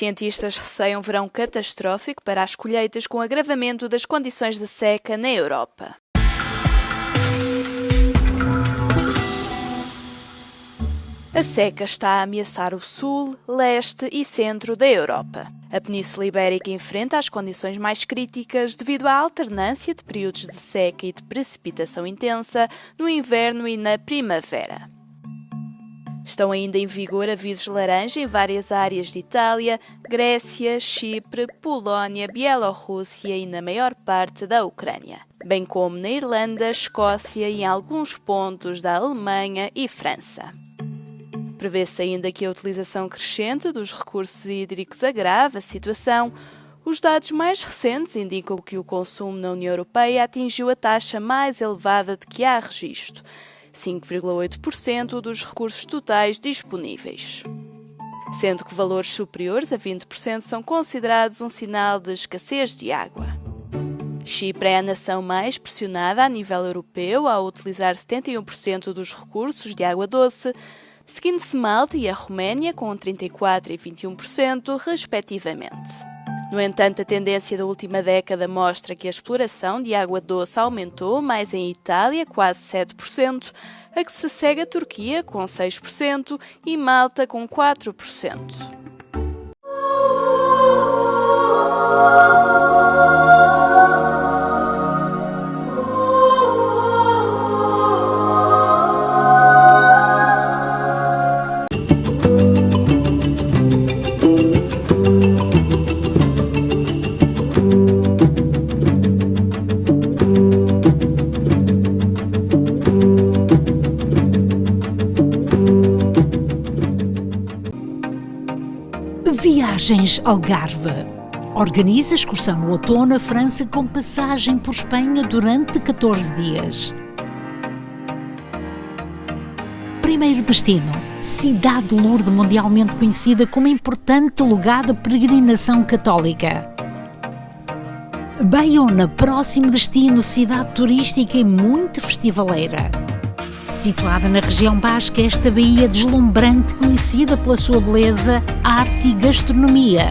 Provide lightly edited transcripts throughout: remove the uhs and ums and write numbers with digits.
cientistas receiam um verão catastrófico para as colheitas com agravamento das condições de seca na Europa. A seca está a ameaçar o sul, leste e centro da Europa. A Península Ibérica enfrenta as condições mais críticas devido à alternância de períodos de seca e de precipitação intensa no inverno e na primavera. Estão ainda em vigor avisos laranja em várias áreas de Itália, Grécia, Chipre, Polónia, Bielorrússia e na maior parte da Ucrânia, bem como na Irlanda, Escócia e em alguns pontos da Alemanha e França. Prevê-se ainda que a utilização crescente dos recursos hídricos agrave a situação. Os dados mais recentes indicam que o consumo na União Europeia atingiu a taxa mais elevada de que há registro, 5,8% dos recursos totais disponíveis. Sendo que valores superiores a 20% são considerados um sinal de escassez de água. Chipre é a nação mais pressionada a nível europeu ao utilizar 71% dos recursos de água doce, seguindo-se Malta e a Roménia com 34% e 21%, respectivamente. No entanto, a tendência da última década mostra que a exploração de água doce aumentou mais em Itália, quase 7%, a que se segue a Turquia, com 6%, e Malta, com 4%. Viagens Algarve. Organiza excursão no outono à França com passagem por Espanha durante 14 dias. Primeiro destino, Cidade de Lourdes, mundialmente conhecida como importante lugar de peregrinação católica. Baiona, próximo destino, cidade turística e muito festivaleira. Situada na região basca, esta baía deslumbrante, conhecida pela sua beleza, arte e gastronomia,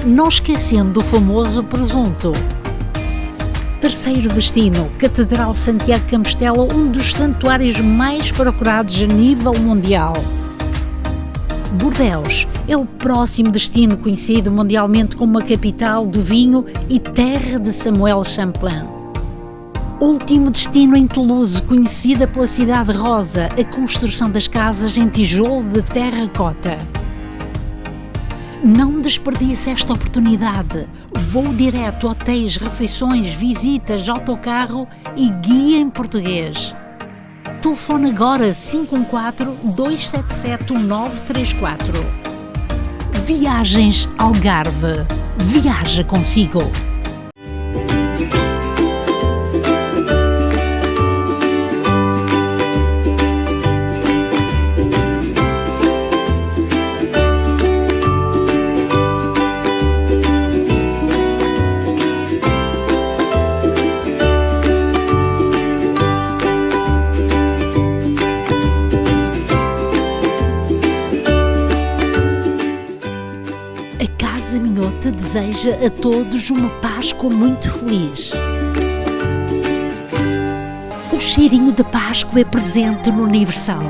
não esquecendo do famoso presunto. Terceiro destino, Catedral Santiago de Compostela, um dos santuários mais procurados a nível mundial. Bordeaux é o próximo destino, conhecido mundialmente como a capital do vinho e terra de Samuel Champlain. Último destino em Toulouse, conhecida pela Cidade Rosa, a construção das casas em tijolo de terracota. Não desperdice esta oportunidade. Voo direto, hotéis, refeições, visitas, autocarro e guia em português. Telefone agora 514-277-1934. Viagens Algarve. Viaja consigo. Deseja a todos uma Páscoa muito feliz. O cheirinho da Páscoa é presente no Universal.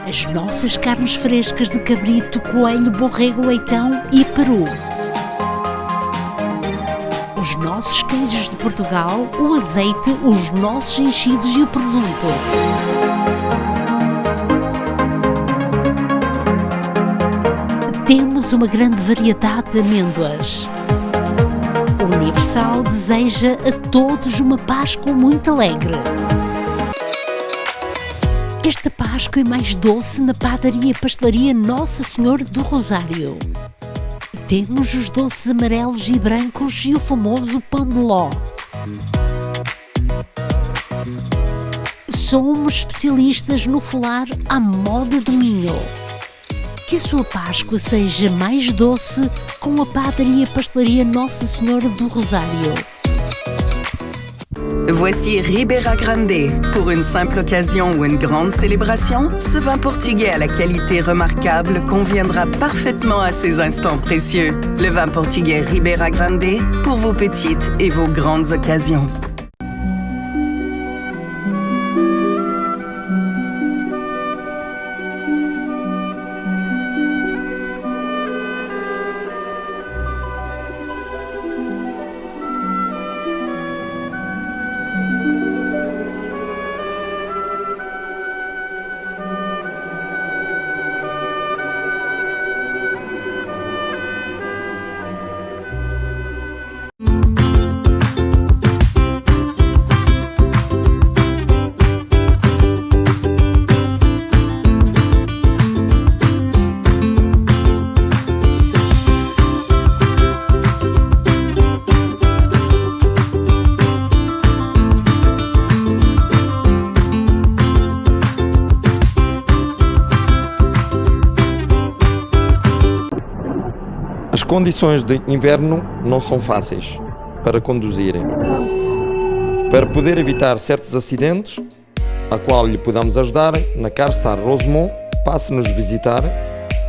As nossas carnes frescas de cabrito, coelho, borrego, leitão e peru. Os nossos queijos de Portugal, o azeite, os nossos enchidos e o presunto. Temos uma grande variedade de amêndoas. O Universal deseja a todos uma Páscoa muito alegre. Esta Páscoa é mais doce na padaria e pastelaria Nossa Senhora do Rosário. Temos os doces amarelos e brancos e o famoso pão de ló. Somos especialistas no folar à moda do Minho. Que a sua Páscoa seja mais doce com a padaria e pastelaria Nossa Senhora do Rosário. Voici Ribera Grande. Pour une simple occasion ou une grande célébration, ce vin portugais à la qualité remarquable conviendra parfaitement à ces instants précieux. Le vin portugais Ribera Grande pour vos petites et vos grandes occasions. As condições de inverno não são fáceis para conduzirem. Para poder evitar certos acidentes, a qual lhe podemos ajudar, na CarStar Rosemont, passe-nos visitar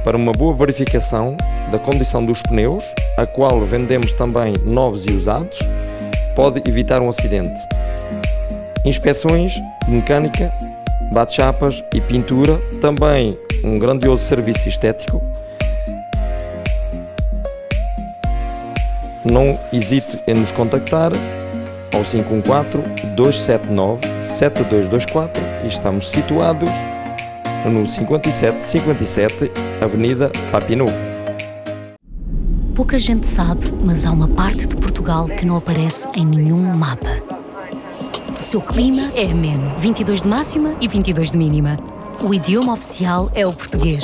para uma boa verificação da condição dos pneus, a qual vendemos também novos e usados, pode evitar um acidente. Inspeções de mecânica, bate-chapas e pintura, também um grandioso serviço estético. Não hesite em nos contactar ao 514-279-7224 e estamos situados no 5757 Avenida Papineau. Pouca gente sabe, mas há uma parte de Portugal que não aparece em nenhum mapa. O seu clima é ameno, 22 de máxima e 22 de mínima. O idioma oficial é o português,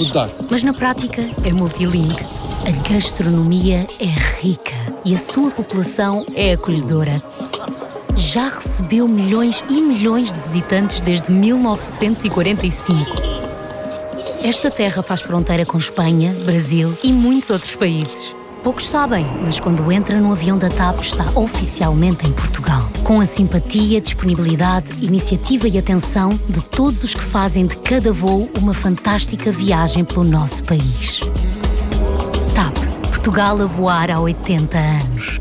mas na prática é multilingue. A gastronomia é rica e a sua população é acolhedora. Já recebeu milhões e milhões de visitantes desde 1945. Esta terra faz fronteira com Espanha, Brasil e muitos outros países. Poucos sabem, mas quando entra no avião da TAP está oficialmente em Portugal. Com a simpatia, disponibilidade, iniciativa e atenção de todos os que fazem de cada voo uma fantástica viagem pelo nosso país. TAP, Portugal a voar há 80 anos.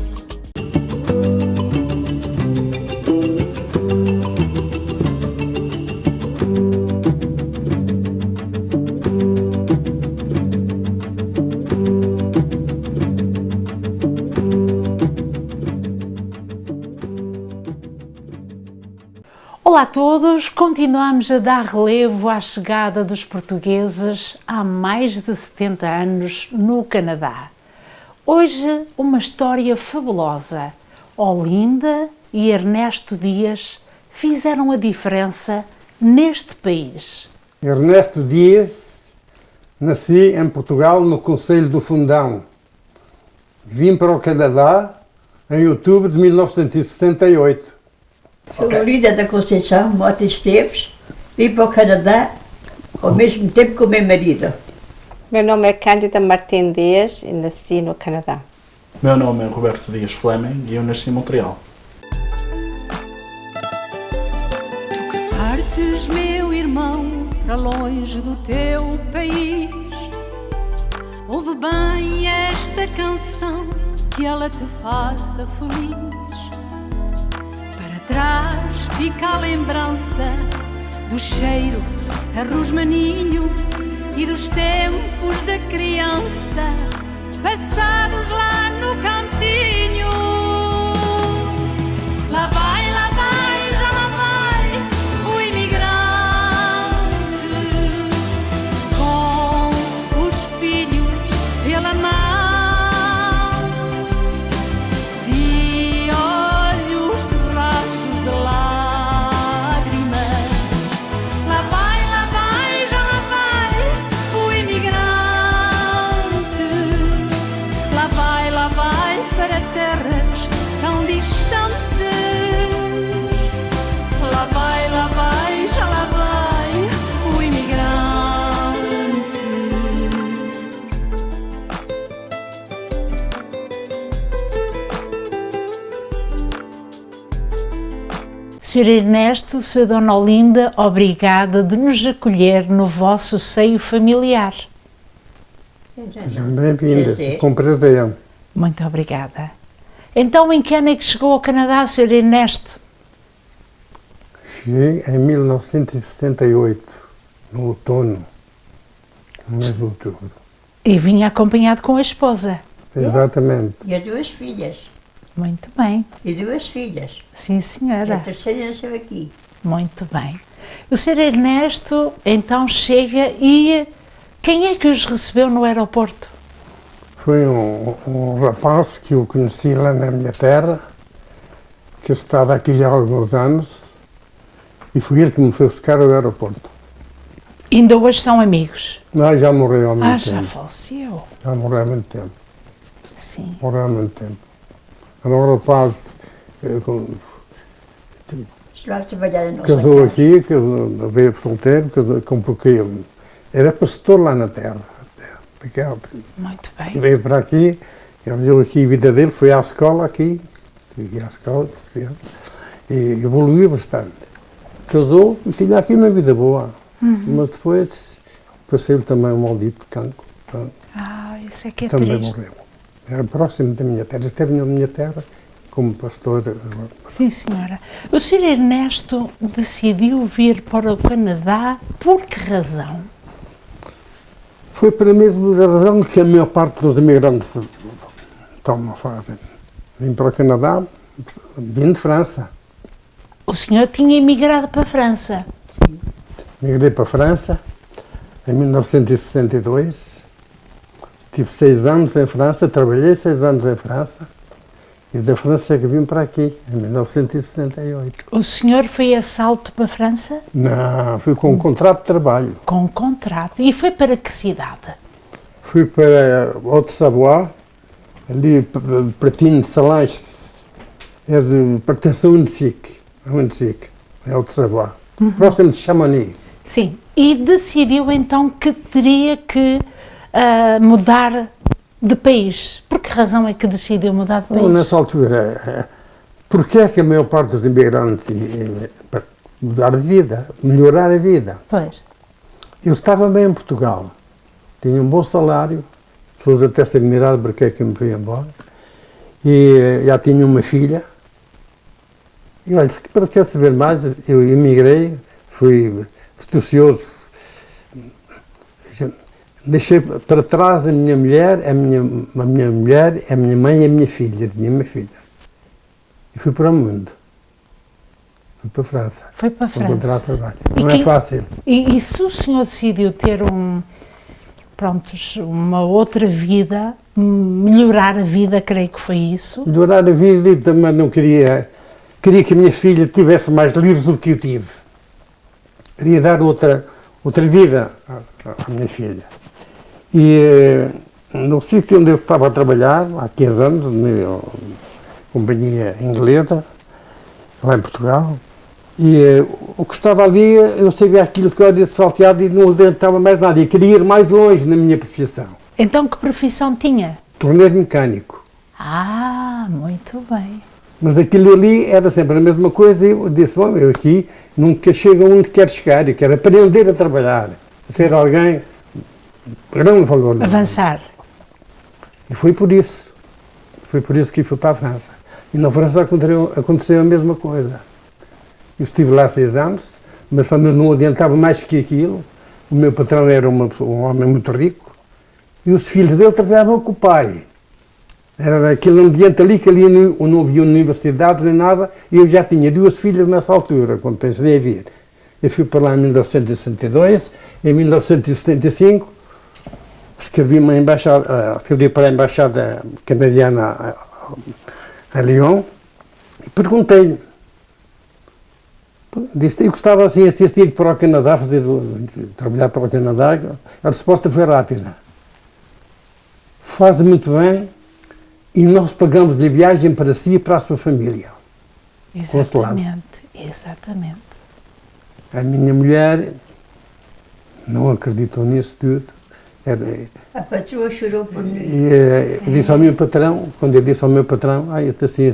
Olá a todos, continuamos a dar relevo à chegada dos portugueses há mais de 70 anos no Canadá. Hoje, uma história fabulosa. Olinda e Ernesto Dias fizeram a diferença neste país. Ernesto Dias, nasci em Portugal, no Concelho do Fundão. Vim para o Canadá em outubro de 1968. Sou Olinda da Conceição Mota Esteves, vim para o Canadá ao mesmo tempo que o meu marido. Meu nome é Cândida Martins Dias e nasci no Canadá. Meu nome é Roberto Dias Fleming e eu nasci em Montreal. Tu que partes, meu irmão, para longe do teu país, ouve bem esta canção, que ela te faça feliz. Traz, fica a lembrança do cheiro a rosmaninho e dos tempos da criança passados lá no cantinho. Lá vai, já lá vai o imigrante com os filhos pela mão. Para Sr. Ernesto, Sra. Dona Olinda, obrigada de nos acolher no vosso seio familiar. Sejam bem-vindas, com prazer. Muito obrigada. Então, em que ano é que chegou ao Canadá, Sr. Ernesto? Cheguei em 1968, no outono, no mês de outubro. E vinha acompanhado com a esposa. Exatamente. E as 2 filhas. Muito bem. E 2 filhas. Sim, E a senhora. terceira nasceu aqui. Muito bem. O Sr. Ernesto, então, chega e quem é que os recebeu no aeroporto? Foi um rapaz que eu conheci lá na minha terra, que estava aqui já há alguns anos, e foi ele que me foi buscar ao aeroporto. Ainda hoje são amigos? Não, já morreu há muito Já tempo. faleceu. Já morreu há muito tempo. Sim. Morreu há muito tempo. Era um rapaz Estava a trabalhar na nossa casou casa. aqui, veio solteiro, comprou era pastor lá na terra. Muito bem. Veio para aqui, ele viveu aqui a vida dele, foi à escola aqui, à escola, e evoluiu bastante. Casou e tinha aqui uma vida boa, mas depois passei também um maldito cancro. Isso é que é Também triste. morreu. Era próximo da minha terra, esteve na minha terra como pastor. Sim, senhora. O Sr. Ernesto decidiu vir para o Canadá por que razão? Foi pela mesma razão que a maior parte dos imigrantes estão a fazer. Vim para o Canadá, vim de França. O senhor tinha emigrado para a França. Migrei para a França em 1962. Tive 6 anos em França, trabalhei 6 anos em França. E da França é que vim para aqui, em 1968. O senhor foi a salto para a França? Não, fui com um contrato de trabalho. Com um contrato. E foi para que cidade? Fui para Haute-Savoie, ali pertinho de Sallanches, é de pertence a Unsic, é Haute-Savoie, próximo de Chamonix. Sim. E decidiu então que teria que mudar de país. Por que razão é que decidiu mudar de país? Nessa altura, porque é que a maior parte dos imigrantes para mudar de vida, melhorar a vida? Pois. Eu estava bem em Portugal, tinha um bom salário, as pessoas até se admiraram porque é que eu me fui embora, e já tinha uma filha. E olha, para quer saber mais, eu emigrei, fui astucioso, deixei para trás a minha mulher, a minha mulher, a minha mãe e a minha filha, tinha uma filha. E fui para o mundo. Fui para a França. Foi para a França. Encontrar trabalho. Não é fácil. E se o senhor decidiu ter uma outra vida, melhorar a vida, creio que foi isso? Melhorar a vida e também não queria que a minha filha tivesse mais livros do que eu tive. Queria dar outra vida à minha filha. E no sítio onde eu estava a trabalhar, há 15 anos, numa companhia inglesa, lá em Portugal, e o que estava ali, eu sabia aquilo que eu era salteado e não adiantava mais nada. Eu queria ir mais longe na minha profissão. Então que profissão tinha? Torneiro mecânico. Muito bem. Mas aquilo ali era sempre a mesma coisa e eu disse, bom, eu aqui nunca chego onde quero chegar, eu quero aprender a trabalhar, a ser alguém de grande valor. Avançar. E foi por isso que fui para a França. E na França aconteceu a mesma coisa. Eu estive lá 6 anos, mas também não adiantava mais que aquilo. O meu patrão era um homem muito rico e os filhos dele trabalhavam com o pai. Era aquele ambiente ali que ali não havia universidades nem nada, e eu já tinha 2 filhas nessa altura, quando pensei em vir. Eu fui para lá em 1962, em 1975 escrevi para a embaixada canadiana a Lyon e perguntei-lhe. Disse, eu gostava assim assistir para o Canadá, trabalhar para o Canadá. A resposta foi rápida. Faz muito bem e nós pagamos a viagem para si e para a sua família. Exatamente, exatamente. A minha mulher não acreditou nisso tudo. A patroa chorou por mim. E disse ao meu patrão, quando eu disse ao meu patrão, eu estou assim,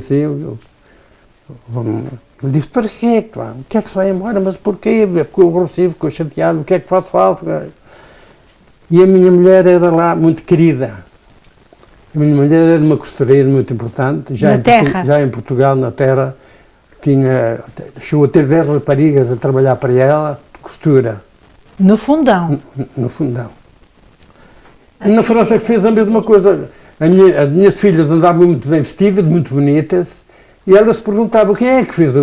Ele disse, para quê? Pá? O que é que se vai embora? Mas porquê? Ficou agressivo, ficou chateado, o que é que faz falta? E a minha mulher era lá muito querida. A minha mulher era uma costureira muito importante. Já em Portugal, na terra, chegou a ter 10 raparigas a trabalhar para ela, de costura. No fundão? No fundão. E na França fez a mesma coisa. As minhas filhas andavam muito bem vestidas, muito bonitas, e elas perguntavam quem é que fez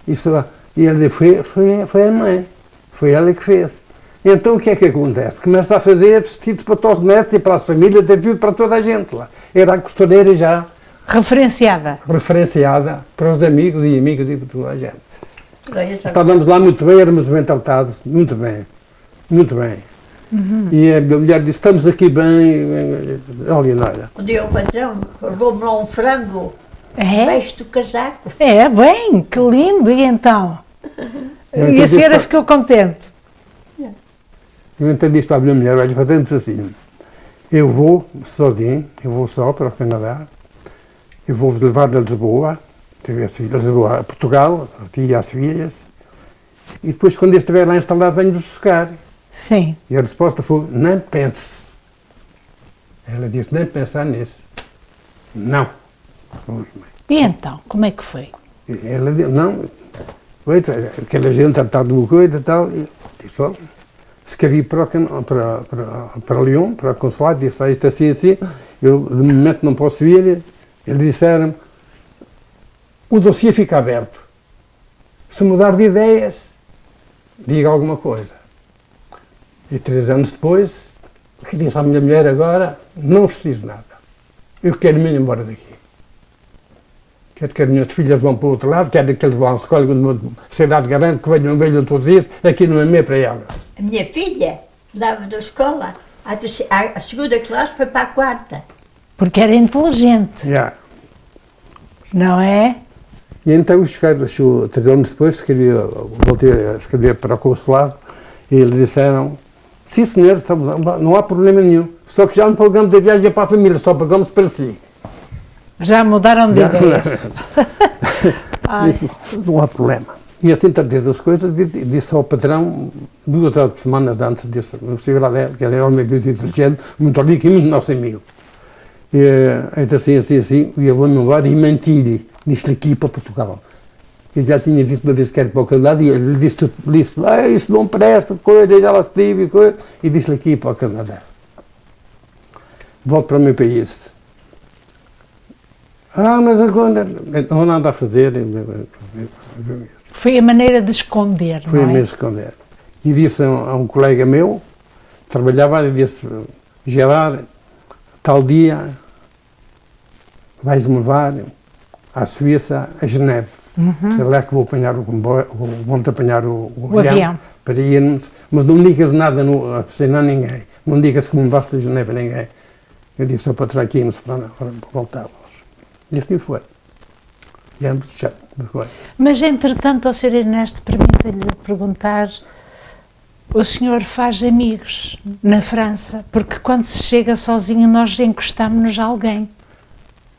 isso. E ele disse, foi a mãe, foi ela que fez. Então o que é que acontece? Começa a fazer vestidos para todos os netos e para as famílias, tem tudo para toda a gente lá. Era a costureira já referenciada para os amigos e amigas e para toda a gente. Estávamos lá muito bem, éramos bem tratados, muito bem, muito bem. Uhum. E a minha mulher disse, estamos aqui bem, olha nada. Um dia o patrão levou-me lá um frango, debaixo do casaco. Bem, que lindo, e então? E a senhora ficou contente? Eu então disse para a minha mulher, olha, fazemos assim, eu vou sozinho, eu vou só para o Canadá, eu vou-vos levar a Lisboa, Lisboa a Portugal, aqui às filhas, e depois quando eu estiver lá instalado venho-vos buscar. Sim. E a resposta foi, não pense. Ela disse, nem pensar nisso. Não. E então, como é que foi? Ela disse, não, aquela gente tratava de uma coisa e tal, e disse, olha, escrevi para Lyon, para o consulado, disse, isto assim, assim, eu de momento não posso ir. Eles disseram, o dossiê fica aberto. Se mudar de ideias, diga alguma coisa. E 3 anos depois, que disse à minha mulher agora, não preciso nada. Eu quero-me ir embora daqui. Quero que as minhas filhas vão para o outro lado, quero que eles vão à escola, uma cidade grande, que venham todos os dias, aqui não é meio para elas. A minha filha dava da escola, a segunda classe foi para a 4ª. Porque era inteligente. Yeah. Não é? E então, 3 anos depois, voltei a escrever para o consulado, e eles disseram, sim senhor, não há problema nenhum, só que já não pagamos a viagem para a família, só pagamos para si. Já mudaram de ideia. Isso, não há problema. E assim tratei das coisas, disse ao patrão, 2 semanas antes, disse, não sei lá dela, que ele era um homem muito inteligente, muito rico e muito nosso amigo. E assim, e eu vou-me levar e menti-lhe, disse-lhe aqui para Portugal. Eu já tinha dito uma vez que era para o Canadá, e ele disse isso não presta, coisa, já lá estive, coisa, e disse-lhe aqui para o Canadá. Volto para o meu país. Mas agora não há nada a fazer. Foi a maneira de esconder, Foi a maneira de esconder. E disse a um colega meu, trabalhava, e disse, Gerard, tal dia vais-me levar à Suíça, a Geneve. Uhum. É lá que vou apanhar o comboio, vou-te apanhar o avião para irmos, mas não digas nada a ninguém, não digas que me vais a Geneve a ninguém. Eu disse ao patrão aqui, para voltarmos. E assim foi. E ambos já. Mas, entretanto, ao Sr. Ernesto, permita-lhe perguntar, o senhor faz amigos na França, porque quando se chega sozinho nós encostamos-nos a alguém.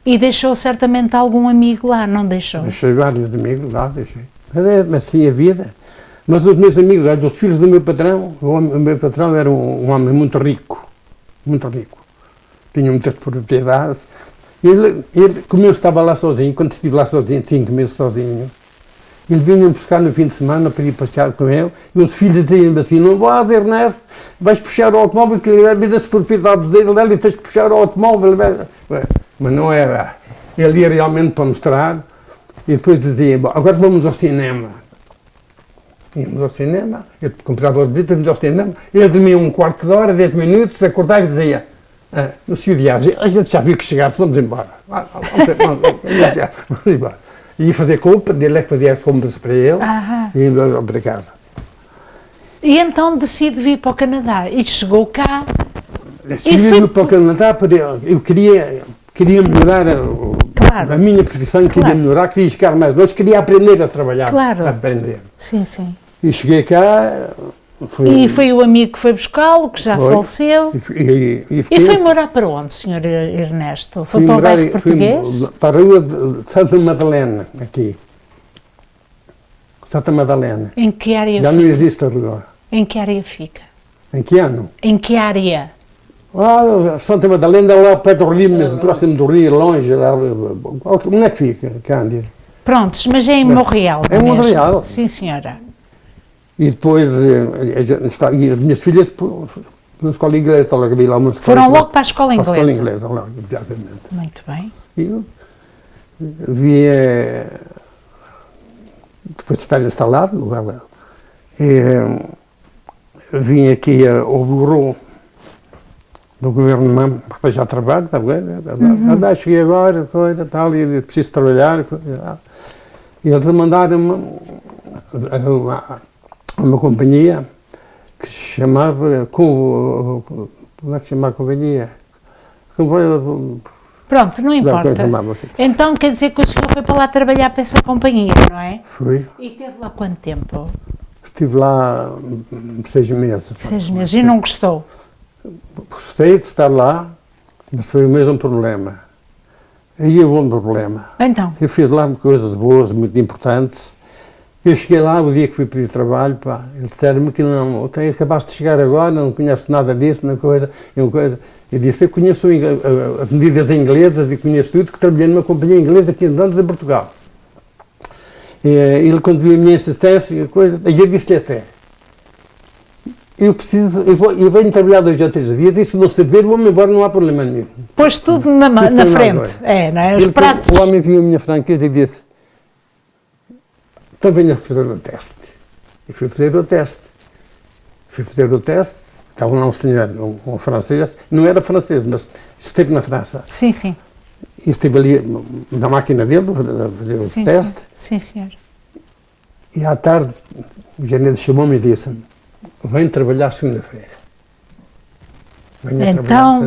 E deixou certamente algum amigo lá, não deixou? Deixei vários amigos lá, deixei. Mas sim, a vida. Mas os meus amigos, os filhos do meu patrão, o meu patrão era um homem muito rico. Muito rico. Tinha muitas propriedades. Ele, como eu estava lá sozinho, quando estive lá sozinho, 5 meses sozinho, ele vinha-me buscar no fim de semana para ir passear com ele, e os filhos diziam-me assim, não vais, Ernesto, vais puxar o automóvel, que ele vai das propriedades dele, e tens que puxar o automóvel. Mas não era. Ele ia realmente para mostrar, e depois dizia, bom, agora vamos ao cinema. Íamos ao cinema, ele comprava os bilhetes, íamos ao cinema, ele dormia um quarto de hora, 10 minutos, acordava e dizia, no Sr. Dias, a gente já viu que chegasse, vamos embora. Vamos embora. E ia fazer compra, ele é que fazia as compras para ele, e ia para casa. E então decide vir para o Canadá, e chegou cá. Decidi para o Canadá, eu queria melhorar a minha profissão, queria melhorar, queria chegar mais longe, queria aprender a trabalhar, a aprender. Sim, sim. E cheguei cá... E foi o amigo que foi buscá-lo, que já faleceu. E foi morar para onde, Sr. Ernesto? Foi para o bairro português? Para a rua de Santa Madalena, aqui. Santa Madalena. Em que área Já fica? não existe agora. Em que área fica? Em que ano? Em que área? Santa Madalena, lá perto do rio, mesmo próximo do rio, longe. Lá, onde é que fica, Cândido? Prontos, mas é em Montreal. É em Montreal. Sim, senhora. E depois, e as minhas filhas, na escola inglesa, lá uma escola. Foram logo para a escola inglesa? Para a escola inglesa, lá, exatamente. Muito bem. E eu via, depois de estar instalado, vim aqui ao bureau do governo para já trabalho, está bem? Cheguei agora, coisa, tal, e preciso trabalhar. E eles mandaram-me a uma companhia que se chamava, como é que se chama a companhia? Pronto, não importa. Então quer dizer que o senhor foi para lá trabalhar para essa companhia, não é? Fui. E esteve lá quanto tempo? Estive lá 6 meses. 6 meses. E não gostou? Gostei de estar lá, mas foi o mesmo problema. Aí houve um problema. Então? Eu fiz lá coisas boas, muito importantes. Eu cheguei lá, o dia que fui pedir trabalho, pá, eles disseram-me que não, acabaste de chegar agora, não conheço nada disso, não coisa. Eu disse, eu conheço as medidas inglesas e conheço tudo, que trabalhei numa companhia inglesa aqui anos em Portugal. E ele, quando viu a minha insistência, coisa, e eu disse-lhe até, eu venho trabalhar 2 ou 3 dias, e se não se ver, vou-me embora, não há problema nenhum. Pôs tudo na frente, não é? Os pratos. O homem viu a minha franqueza e disse, então venha fazer o teste. E fui fazer o teste. Estava lá um senhor, um francês, não era francês, mas esteve na França. Sim, sim. E estive ali na máquina dele, a fazer o teste. Sim, senhor. E à tarde, o gerente chamou-me e disse-me, vem trabalhar segunda-feira. Então,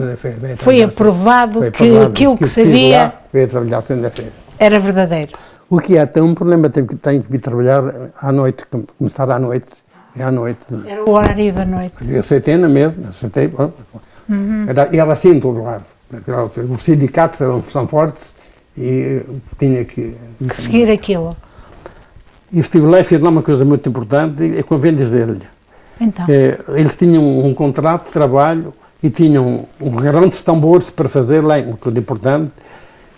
foi aprovado que aquilo que sabia veio trabalhar segunda-feira. Era verdadeiro. O que é? Tem um problema, tenho que vir trabalhar à noite, começar à noite. É à noite. Era o horário da noite. Eu aceitei na mesma, aceitei. Era assim em todo lado. Os sindicatos são fortes e tinha que seguir aquilo. E estive lá e fiz lá uma coisa muito importante, e convém dizer-lhe. Então. Eles tinham um contrato de trabalho e tinham grandes tambores para fazer lá, uma coisa importante,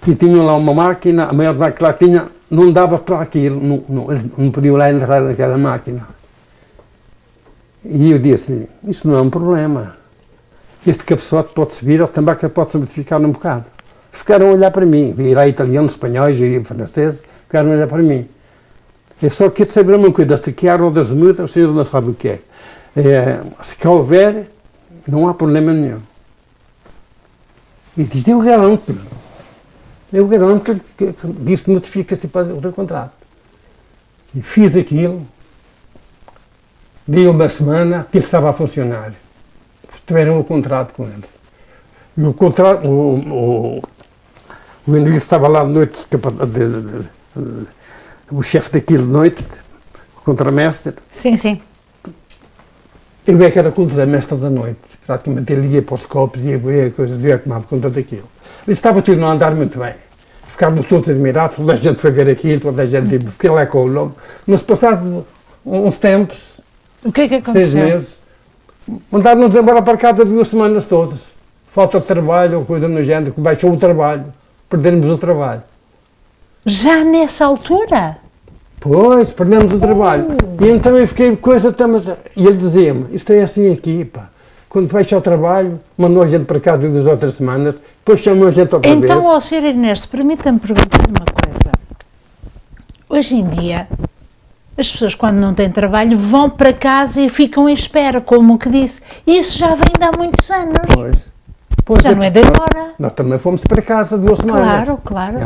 e tinham lá uma máquina, a maior máquina que lá tinha, não dava para aquilo, eles não podiam lá entrar naquela máquina. E eu disse-lhe, isso não é um problema. Este cabeçote pode subir, ele também pode se modificar um bocado. Ficaram a olhar para mim, vi lá italianos, espanhóis e franceses, ficaram a olhar para mim. Eu só quero saber uma coisa, se aqui há rodas de muda, o senhor não sabe o que é. Se cá houver, não há problema nenhum. E diz, eu garanto que isso notifica-se para o contrato. E fiz aquilo, dei uma semana, aquilo estava a funcionar. Tiveram o contrato com eles. E o contrato, o indivíduo estava lá de noite, o chefe daquilo de noite, o contramestre. Sim, sim. Eu é que era contramestre da noite. Praticamente ele ia para os copos, ia ver coisas, eu tomava conta daquilo. E estava tudo a andar muito bem. Ficaram todos admirados, toda a gente foi ver aquilo, toda a gente fiquei lá com o nome. Mas passados uns tempos, o que é que aconteceu? 6 meses, mandaram-nos embora para casa 2 semanas todas. Falta de trabalho, ou coisa no género, que baixou o trabalho, perdemos o trabalho. Já nessa altura? Pois, perdemos o trabalho. E então eu fiquei coisa, e ele dizia-me, isto é assim aqui, pá. Quando fecha o trabalho, mandou a gente para casa 2 ou 3 semanas, depois chamou a gente outra vez. Então, ó Sr. Inês, permita-me perguntar-lhe uma coisa. Hoje em dia, as pessoas quando não têm trabalho vão para casa e ficam em espera, como o que disse. Isso já vem de há muitos anos. Pois já não é de agora. Nós também fomos para casa 2 semanas. Claro, claro.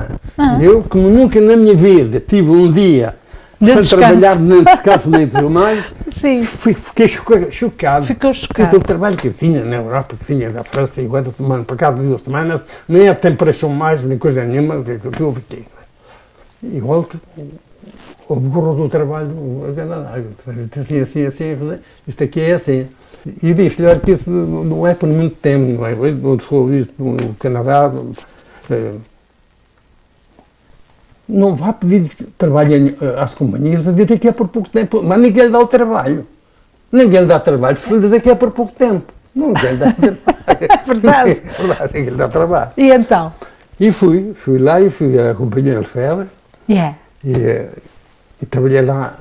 Eu, como nunca na minha vida tive um dia sem trabalhar nem descanso nem tudo mais, fiquei chocado. Ficou chocado. Este é o trabalho que eu tinha na Europa, que tinha da França, e agora para casa 2 semanas, nem há tempo para mais, nem coisa nenhuma, que eu fiquei. E volto, o burro do trabalho, assim, isto aqui é assim. E disse-lhe, olha, que isso não é por muito tempo, não é? Eu sou isto no Canadá, não vá pedir trabalho às companhias a dizer que é por pouco tempo, mas ninguém lhe dá o trabalho. Ninguém lhe dá trabalho se lhe dizer que é por pouco tempo. Ninguém lhe dá trabalho. É verdade. É verdade, ninguém lhe dá trabalho. E então? E fui lá e fui à Companhia Lefebvre e trabalhei lá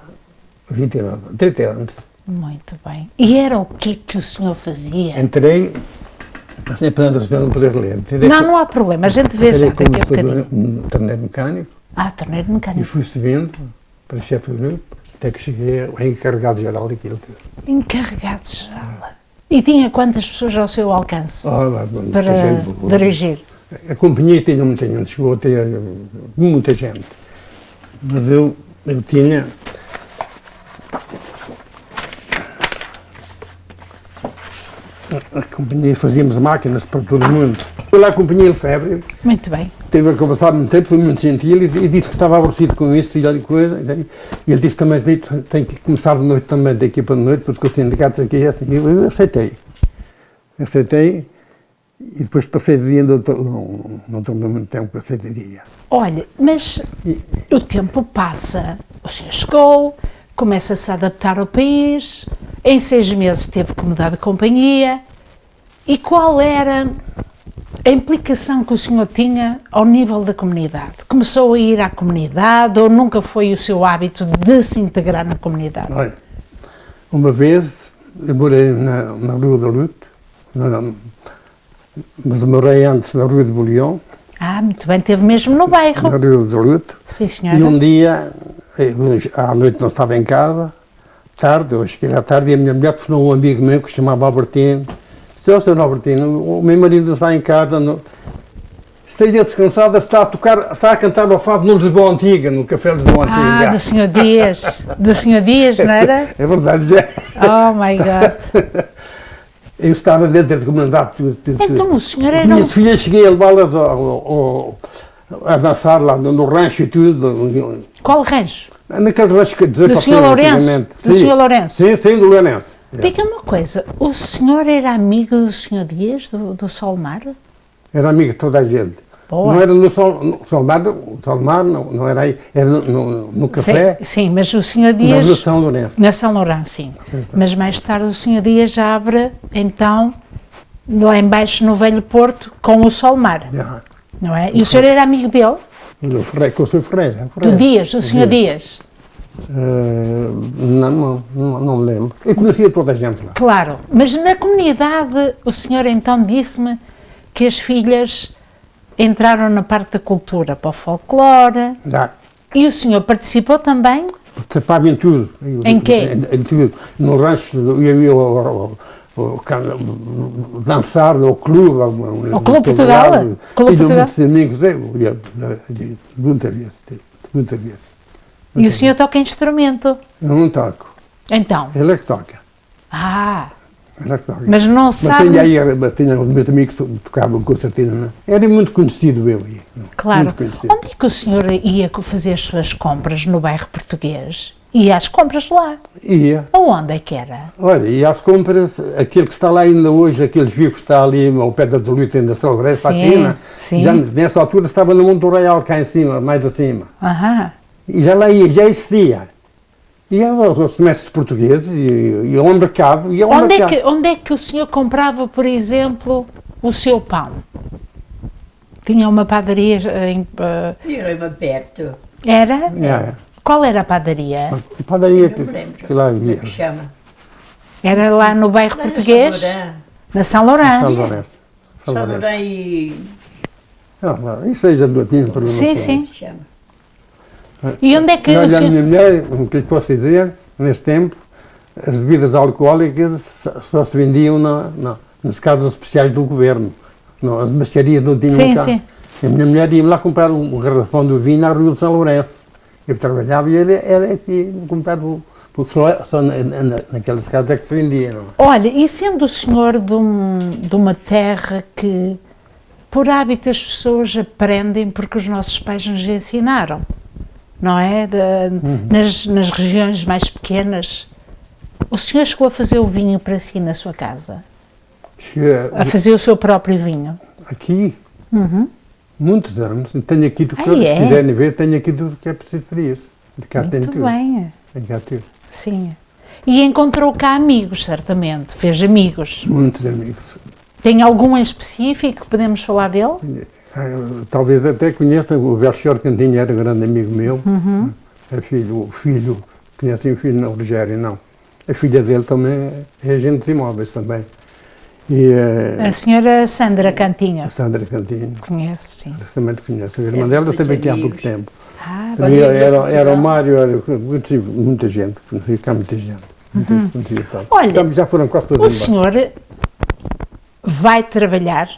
30 anos. Muito bem. E era o que o senhor fazia? Entrei, mas nem para não poder ler. Não há problema, a gente vê já daqui a bocadinho. Um torneiro mecânico. Torneiro mecânico. E fui subindo para chefe do grupo, até que cheguei ao encarregado-geral daquilo. Encarregado-geral. E tinha quantas pessoas ao seu alcance para dirigir? A companhia tinha muita gente, chegou a ter muita gente. Mas eu tinha... A companhia, fazíamos máquinas para todo mundo. Foi lá a Companhia Lefebvre. Muito bem. Teve a conversar muito tempo, foi muito gentil e disse que estava aborrecido com isso e coisa. E ele disse também que tem que começar de noite também, da equipa de noite, porque o sindicato aqui é assim. Eu aceitei. E depois passei de dia, não tomei muito tempo, passei de dia. Olha, mas o tempo passa. O senhor chegou, começa-se a adaptar ao país, em 6 meses teve que mudar de companhia. E qual era a implicação que o senhor tinha ao nível da comunidade? Começou a ir à comunidade ou nunca foi o seu hábito de se integrar na comunidade? Olha, uma vez eu morei na Rua da Lute, mas morei antes na Rua de Bouillon. Muito bem, teve mesmo no bairro. Na Rua da Lute. Sim, senhora. E um dia, à noite não estava em casa, tarde, eu cheguei à tarde e a minha mulher telefonou um amigo meu que se chamava Albertino. Disse, Sr. Albertino, o meu marido não está em casa, esteja descansada, está a cantar ao fado no Lisboa Antiga, no Café Lisboa Antiga. Do Sr. Dias, não era? É verdade, já. Oh my God. Eu estava dentro da comunidade. Então o senhor era... As minhas filhas, cheguei a levá-las a dançar lá no rancho e tudo. Qual rancho? Naquele rancho que do Sr. Lourenço? Do Sr. Lourenço? Sim, do Lourenço. Diga uma coisa, o senhor era amigo do Sr. Dias, do Solmar? Era amigo de toda a gente. Boa. Não era no Solmar, não era aí, era no café. Sim, mas o Sr. Dias... No São Lourenço. Na São Lourenço, sim. Mas mais tarde o Sr. Dias abre, então, lá embaixo no Velho Porto, com o Solmar. Não é? E o senhor era amigo dele? Com o Sr. Ferreira. Do Dias, do Sr. Dias. Não me lembro. Eu conhecia toda a gente lá. Claro, mas na comunidade o senhor então disse-me que as filhas entraram na parte da cultura, para o folclore. E o senhor participou também? Participava em tudo. Em quê? Em tudo. No rancho, eu ia dançar no clube. O Clube Portugal? Tinha muitos amigos, eu ia muitas vezes. E o senhor toca instrumento? Eu não toco. Então? Ele é que toca. Ele é que toca. Mas não sabe... Mas tinha os meus amigos que tocavam com certeza, não é? Era muito conhecido eu aí. Claro. Muito conhecido. Onde é que o senhor ia fazer as suas compras no bairro português? Ia às compras lá? Ia. Aonde é que era? Olha, ia às compras, aquele que está lá ainda hoje, aqueles vivos que está ali ao pé da Doluta, ainda São Lourenço, Fatina, já nessa altura estava no Monte Royal, cá em cima, mais acima. E já lá ia, já existia. Ia aos comércios portugueses, ia ao mercado. Onde é que o senhor comprava, por exemplo, o seu pão? Tinha uma padaria em... Era perto. Era? Qual era a padaria? A padaria que lá havia. Como chama? Era lá no bairro português? Na São Lourenço. São Lourenço e... Isso aí já não tinha problema. Sim. E onde é que a minha mulher, o que lhe posso dizer, nesse tempo, as bebidas alcoólicas só se vendiam nas casas especiais do governo. As mercearias não tinham cá. A minha mulher ia lá comprar um garrafão de vinho na Rua de São Lourenço. Eu trabalhava e era aqui comprar só naquelas casas é que se vendia. Não? Olha, e sendo o senhor de uma terra que, por hábito, as pessoas aprendem porque os nossos pais nos ensinaram, não é? Nas regiões mais pequenas. O senhor chegou a fazer o vinho para si na sua casa? A fazer o seu próprio vinho? Aqui? Muitos anos. Tenho aqui tudo, se quiserem ver, tenho aqui tudo que é preciso para isso. Muito bem. Cá tudo. Sim. E encontrou cá amigos, certamente. Fez amigos. Muitos amigos. Tem algum em específico? Podemos falar dele? Talvez até conheça o Belchior Cantinho, era um grande amigo meu. O filho, conhecem o filho, não, o Rogério, não. A filha dele também é agente de imóveis também. E, a senhora Sandra Cantinho. A Sandra Cantinho. Conhece, sim. Também te conheço. A irmã dela esteve aqui há pouco tempo. Era o Mário, muita gente, conheci cá muita gente. Olha, já foram quase todos o senhor vai trabalhar,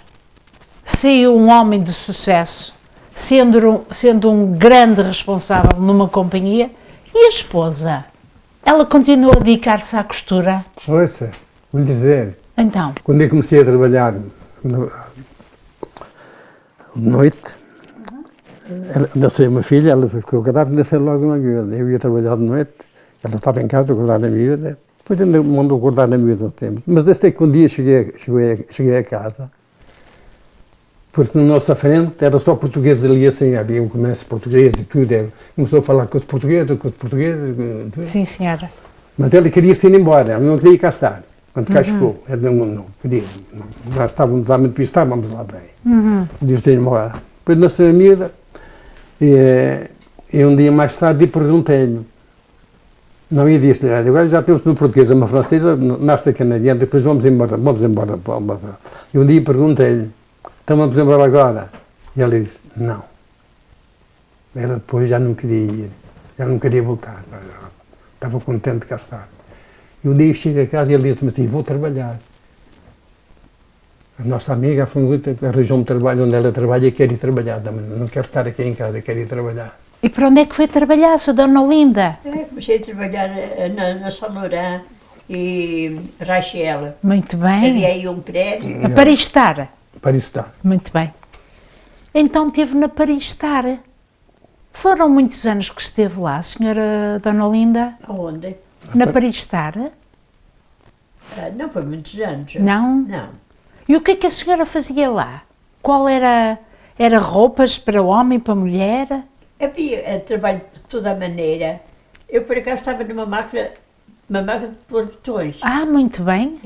saiu um homem de sucesso, sendo um grande responsável numa companhia, e a esposa? Ela continua a dedicar-se à costura? Ouça, vou-lhe dizer. Então? Quando eu comecei a trabalhar de noite, nasceu uma filha, ela ficou grávida e nasceu logo uma miúda. Eu ia trabalhar de noite, ela estava em casa a guardar a miúda, depois ainda mandou guardar a miúda uns tempos. Mas desde que um dia cheguei a casa, porque na nossa frente era só portugueses ali assim, havia um comércio português e tudo. Ela começou a falar com os portugueses. Tudo. Sim, senhora. Mas ela queria-se ir embora, ela não queria cá estar. Quando cá chegou, ela não queria. Nós estávamos lá muito estávamos lá bem. Queria-se ir embora. Depois nasceu a miúda e um dia mais tarde perguntei-lhe. Não, e disse, agora já temos uma portuguesa, uma francesa, nasce a canadiana, depois vamos embora. E um dia perguntei-lhe, então vamos embora agora? E ela disse, não. Ela depois já não queria ir, já não queria voltar. Estava contente de cá estar. E um dia chego a casa e ele disse-me assim, vou trabalhar. A nossa amiga arranjou-me trabalho onde ela trabalha e quer ir trabalhar. Não quero estar aqui em casa, quero ir trabalhar. E para onde é que foi trabalhar, Sra. Dona Olinda? Comecei a trabalhar na São Laurent e Rachel. Muito bem. Havia aí um prédio. A Paris-Star. Paris-Star. Muito bem. Então esteve na Paris-Star. Foram muitos anos que esteve lá, Sra. Dona Olinda? Aonde? Na Paris-Star? Não foi muitos anos. Não? Não. E o que é que a senhora fazia lá? Qual era roupas para homem, para mulher? Havia trabalho de toda a maneira. Eu, por acaso, estava numa máquina de pôr botões. Ah, muito bem.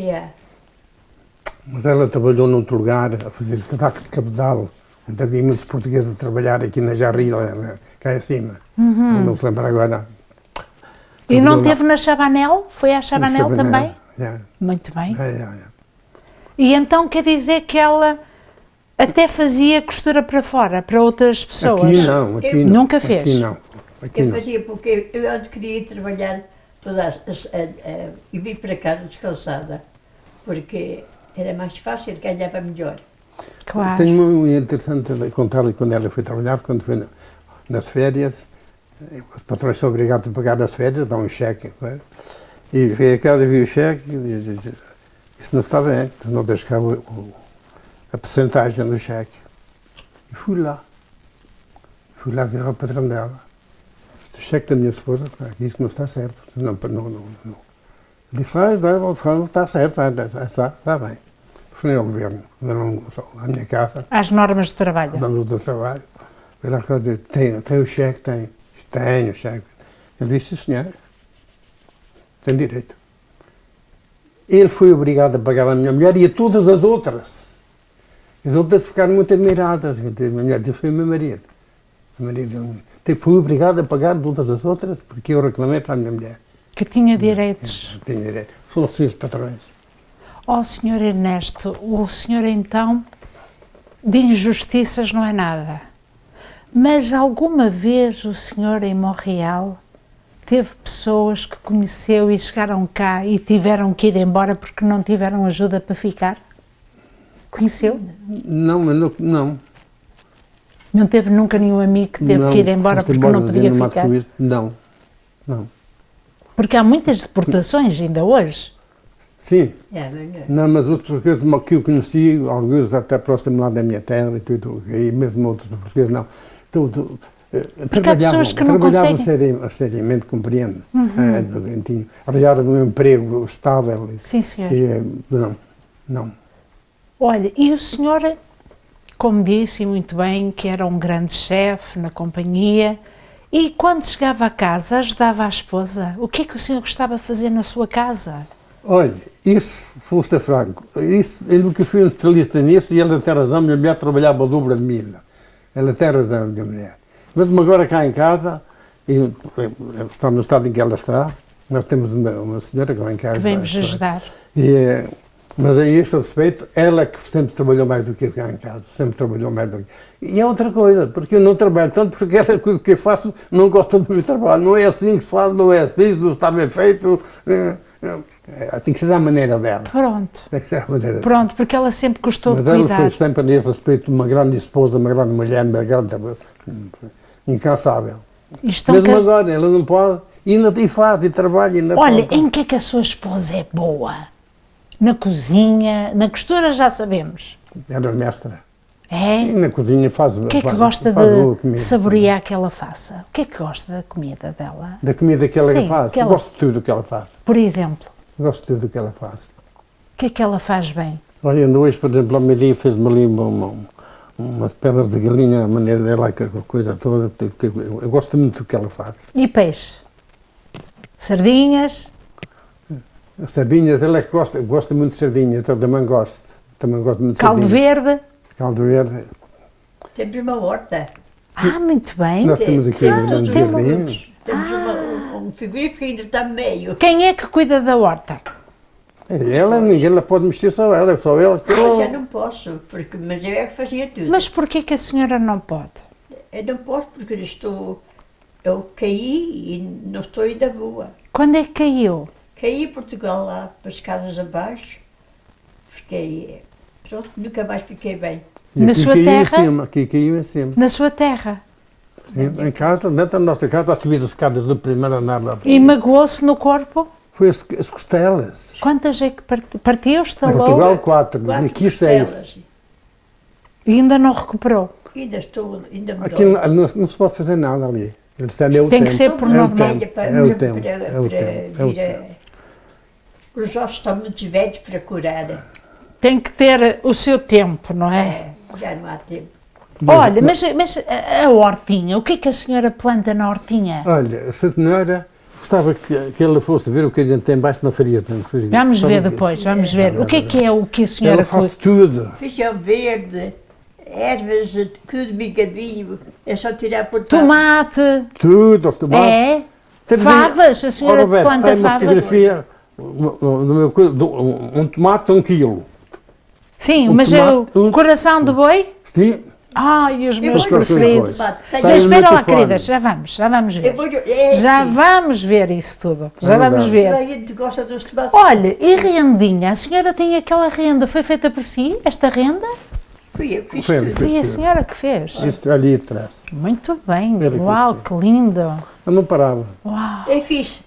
Mas ela trabalhou noutro lugar, a fazer casacos de cabedal. Onde havia muitos portugueses a trabalhar aqui na Jarrila, cá acima. Não se lembra agora. E não teve na Chabanel? Foi à Chabanel também? Muito bem. E então quer dizer que ela até fazia costura para fora, para outras pessoas? Aqui não. Nunca fez? Aqui não. Eu fazia porque eu queria ir trabalhar e vir para casa descansada, porque era mais fácil, ganhava melhor. Claro. Tenho uma interessante a contar-lhe quando ela foi trabalhar, quando foi nas férias. Os patrões são obrigados a pagar as férias, dão um cheque. E veio a casa, vi o cheque e disse, isso não está bem, não deixo cá a percentagem do cheque. E fui lá dizer ao patrão dela, este cheque da minha esposa, isso não está certo. Não. Ele disse, não está certo, está bem. Fui ao governo, à minha casa. Às normas do trabalho. Às normas do trabalho. Tem o cheque, tem. Tenho o cheque. Ele disse, sim, senhora, tem direito. Ele foi obrigado a pagar a minha mulher e a todas as outras. As outras ficaram muito admiradas. A minha mulher disse, foi o meu marido. O marido foi obrigado a pagar todas as outras porque eu reclamei para a minha mulher. Que tinha direitos. Tinha direito. São assim os patrões. Ó, Sr. Ernesto, o senhor então, de injustiças não é nada. Mas alguma vez o senhor em Montreal teve pessoas que conheceu e chegaram cá e tiveram que ir embora porque não tiveram ajuda para ficar? Conheceu? Não, mas não. Não teve nunca nenhum amigo que teve que ir embora porque não podia ficar? Não. Porque há muitas deportações ainda hoje. Sim. Não, mas os portugueses que eu conheci, alguns até próximo lá da minha terra e tudo, e mesmo outros portugueses não. Porque há pessoas que não conseguem. Trabalhavam seriamente, compreendo. Arranjaram um emprego estável. Sim, senhor. Não. Olha, e o senhor como disse muito bem, que era um grande chefe na companhia. E quando chegava a casa, ajudava a esposa? O que é que o senhor gostava de fazer na sua casa? Olha, isso, foste franco, isso, eu nunca fui um especialista nisso e ela tem razão, a minha mulher trabalhava a dobra de mim. Ela tem razão, a minha mulher. Mas agora cá em casa, está no estado em que ela está, nós temos uma senhora cá em casa. Que vem-vos ajudar. Mas a este respeito, ela que sempre trabalhou mais do que eu cá em casa, sempre trabalhou mais do que... E é outra coisa, porque eu não trabalho tanto, porque ela, o que eu faço, não gosta do meu trabalho. Não é assim que se faz, não é assim, não está bem feito. Tem que ser da maneira dela. Pronto. Tem que ser da maneira dela. Pronto, porque ela sempre gostou de cuidar. Mas cuidar. ela foi sempre, nesse respeito, uma grande esposa, uma grande mulher, uma grande... incansável. Mesmo agora, ela não pode, e faz, e trabalha, e olha, pode. Em que a sua esposa é boa? Na cozinha, na costura já sabemos. Era mestra. É? E na cozinha faz... O que é que gosta de saborear que ela faça? O que é que gosta da comida dela? Da comida que ela faz? Que ela... Gosto de tudo o que ela faz. Por exemplo? Gosto de tudo o que ela faz. O que é que ela faz bem? Olha, hoje, por exemplo, ao meio-dia fez-me ali umas pernas de galinha, a maneira dela, a coisa toda. Eu gosto muito do que ela faz. E peixe? Sardinhas? Sardinhas, ela é que gosta muito de sardinhas, então também gosto muito de caldo verde? Caldo verde. Temos uma horta. Ah, muito bem. Nós temos aqui um grande jardim. Temos um frigorífico que ainda está meio. Quem é que cuida da horta? Ela, ninguém lá pode mexer, só ela que... já não posso, mas eu é que fazia tudo. Mas porquê que a senhora não pode? Eu não posso porque eu caí e não estou ainda boa. Quando é que caiu? Caí em Portugal lá, para as casas abaixo, fiquei, pronto, nunca mais fiquei bem. Na sua terra? Aqui caiu em cima. Na sua terra? Sim, em casa, dentro da nossa casa, às subidas escadas do primeiro andar lá. E magoou-se no corpo? Foi as costelas. Quantas é que partiu, estalou? Em Portugal 4, aqui 6. E ainda não recuperou? Ainda me aqui não se pode fazer nada ali. Tem que ser por normal. É o tempo. Os ossos estão muito velhos para curar. Tem que ter o seu tempo, não é? Já não há tempo. Olha, mas a hortinha, o que é que a senhora planta na hortinha? Olha, a senhora gostava que ela fosse ver o que a gente tem embaixo na faria. Vamos ver depois, vamos ver. O que é o que a senhora... Ela faz tudo. Feijão verde, ervas, tudo bigadinho, é só tirar por trás. Tomate. Tudo, os tomates. É? Favas, a senhora planta favas. Um tomate, 1 quilo. Sim, mas o coração de boi? Sim. Ai, os meus preferidos. Mas espera lá, queridas, já vamos ver. Já vamos ver isso tudo. Já vamos ver. Olha, e rendinha? A senhora tem aquela renda, foi feita por si, esta renda? Fui eu que fiz tudo. Foi a senhora que fez? Isto ali atrás. Muito bem, uau, que lindo. Eu não parava. Uau. Eu fiz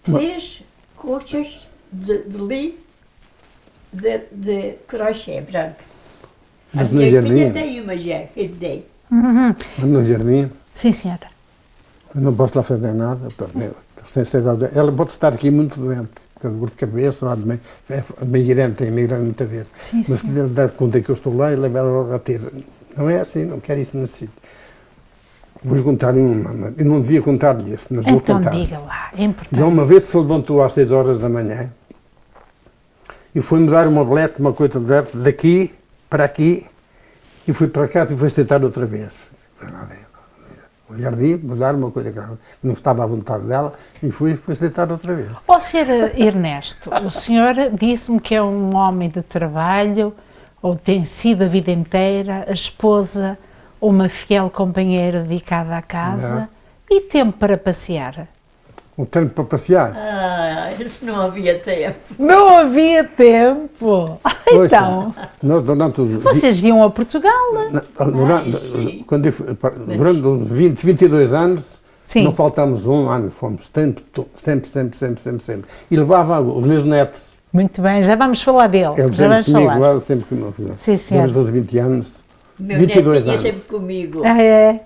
3 coxas de linho de crochê branco. Mas no jardim? Dei uma já, eu dei. Mas no jardim? Sim, senhora. Eu não posso lá fazer nada. Ela pode estar aqui muito doente. Dor de cabeça, meio grande muita vez. Sim, mas se dar conta que eu estou lá e levar ela a ter. Não é assim, não quero isso nesse sítio. Vou-lhe contar uma, eu não devia contar-lhe isso, mas vou contar. Então diga lá, é importante. Já uma vez se levantou às 6 horas da manhã e foi-me dar uma bolete, uma coisa daqui para aqui, e fui para casa e foi deitar outra vez. O jardim, mudar uma coisa que não estava à vontade dela, e foi-se deitar outra vez. Ó, Sr. Ernesto, o senhor disse-me que é um homem de trabalho, ou tem sido a vida inteira, a esposa, uma fiel companheira dedicada à casa, e tempo para passear? O tempo para passear? Isso não havia tempo. Não havia tempo? Então, vocês iam a Portugal? Durante os 22 anos, sim, não faltamos um ano, fomos sempre. E levava os meus netos. Muito bem, já vamos falar dele. Ele já sempre comigo, lá, sempre comigo. Sim, senhor. Durante os 20 anos, meu 22 neto anos. sempre comigo. Ah, é?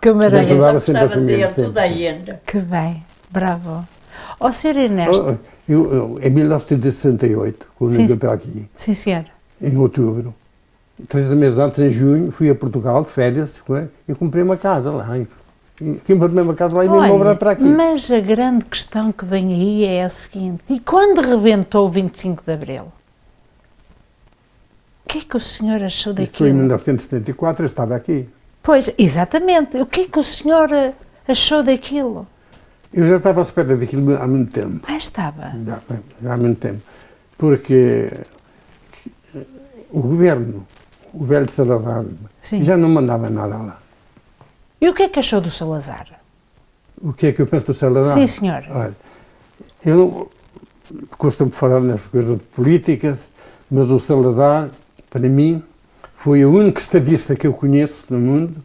Que maravilha. Levava sempre a família. Toda a gente. Que bem. Bravo. Ó, Sr. Ernesto. Em 1968, quando eu vim para aqui, sim, senhor, em outubro, 3 meses antes, em junho, fui a Portugal de férias e comprei uma casa lá. E comprei uma casa lá e vim morar para aqui. Mas a grande questão que vem aí é a seguinte: e quando rebentou o 25 de Abril? O que é que o senhor achou daquilo? Foi em 1974, eu estava aqui. Pois, exatamente. O que é que o senhor achou daquilo? Eu já estava à espera daquilo há muito tempo. Ah, estava? Já há muito tempo. Porque o governo, o velho Salazar, já não mandava nada lá. E o que é que achou do Salazar? O que é que eu penso do Salazar? Sim, senhor. Olha, eu não costumo falar nessas coisas políticas, mas o Salazar, para mim, foi o único estadista que eu conheço no mundo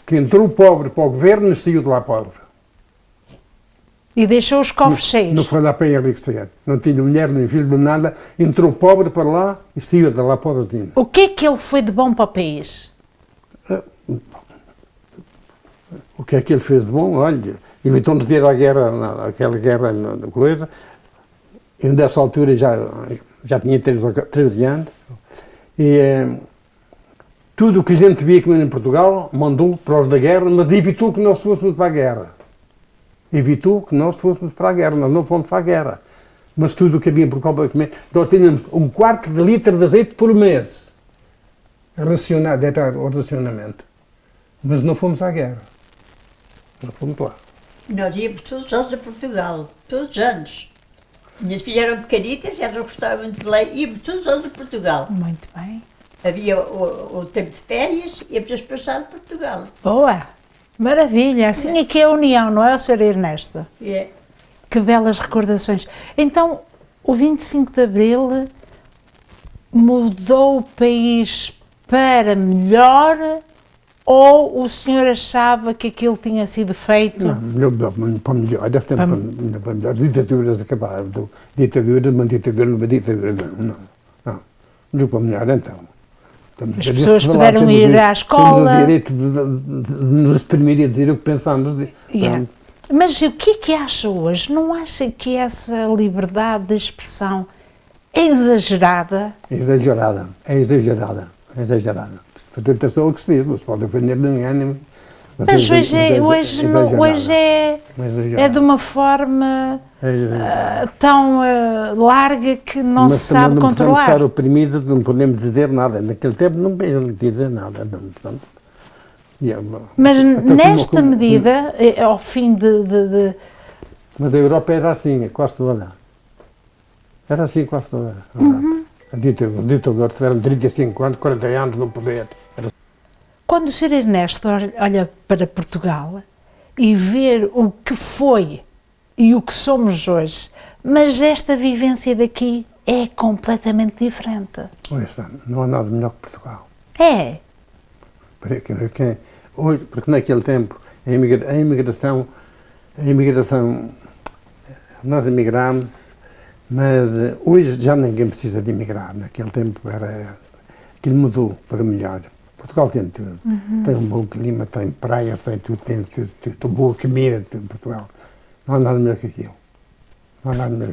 que entrou pobre para o governo e saiu de lá pobre. E deixou os cofres cheios. Não foi lá para enriquecer. Não tinha mulher nem filho de nada, entrou pobre para lá e saiu de lá pobrezinho. O que é que ele foi de bom para o país? O que é que ele fez de bom? Olha, evitou-nos de ir à guerra, aquela guerra, coisa. Eu, nessa altura, já tinha 13 anos. E tudo o que a gente via que em Portugal mandou para os da guerra, mas evitou que nós fôssemos para a guerra. Evitou que nós fôssemos para a guerra. Nós não fomos para a guerra. Mas tudo o que havia em Portugal para comer, nós tínhamos 1/4 de litro de azeite por mês. Racionado, era o racionamento. Mas não fomos à guerra. Não fomos lá. Nós íamos todos os anos a Portugal, todos os anos. Minhas filhas eram pequenitas, elas gostavam muito de ler, íamos todos os anos a Portugal. Muito bem. Havia o tempo de férias, íamos passar de Portugal. Boa! Maravilha! Assim é que é a união, não é, Sr. Ernesto? É. Que belas recordações. Então, o 25 de Abril mudou o país para melhor, ou o senhor achava que aquilo tinha sido feito? Não, para melhor. Para melhor. As ditaduras acabaram. Uma ditadura, não. Não para melhor, então. As pessoas puderam ir à escola. Temos o direito de nos permitir dizer o que pensamos. Yeah. Mas o que é que acha hoje? Não acha que essa liberdade de expressão é exagerada? É exagerada. A tentação é que se diz, não se pode ofender ninguém. Mas hoje é de uma forma tão larga que não se sabe controlar. Não podemos estar oprimidos, não podemos dizer nada. Naquele tempo não podia dizer nada. Mas nesta medida, ao fim de... Mas a Europa era assim, quase toda. Era assim quase toda. Os ditadores tiveram 35 anos, 40 anos no poder. Quando o Sr. Ernesto olha para Portugal e vê o que foi e o que somos hoje, mas esta vivência daqui é completamente diferente. Não há nada melhor que Portugal. É? Porque naquele tempo a imigração, nós emigramos, mas hoje já ninguém precisa de emigrar. Naquele tempo aquilo mudou para melhor. Portugal tem tudo. Tem um bom clima, tem praias, tem tudo, boa comida, tudo em Portugal. Não há nada melhor que aquilo.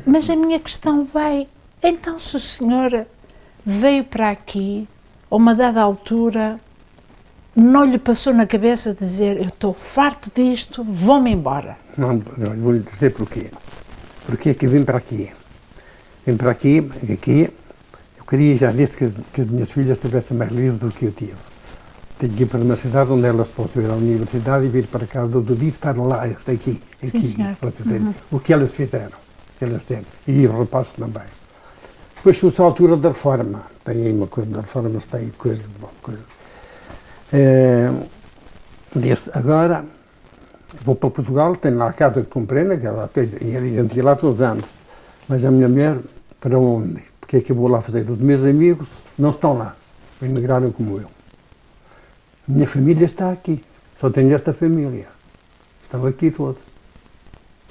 Mas a minha questão vai, então se o senhor veio para aqui, a uma dada altura, não lhe passou na cabeça dizer, eu estou farto disto, vou-me embora? Não, vou-lhe dizer porquê. Porquê é que eu vim para aqui? Vim para aqui, eu queria já desde que as minhas filhas estivessem mais livres do que eu tive. Tenho que ir para uma cidade onde elas possam ir à universidade e vir para casa todo dia, estar lá, aqui. O que elas fizeram. E os rapazes também. Depois chegou-se a altura da reforma. Tem aí uma coisa da reforma, tem coisa. Agora, vou para Portugal, tenho lá a casa que comprei, e a gente ia lá todos os anos. Mas a minha mulher, para onde? Porque é que eu vou lá fazer? Os meus amigos não estão lá, emigraram como eu. A minha família está aqui, só tenho esta família. Estão aqui todos.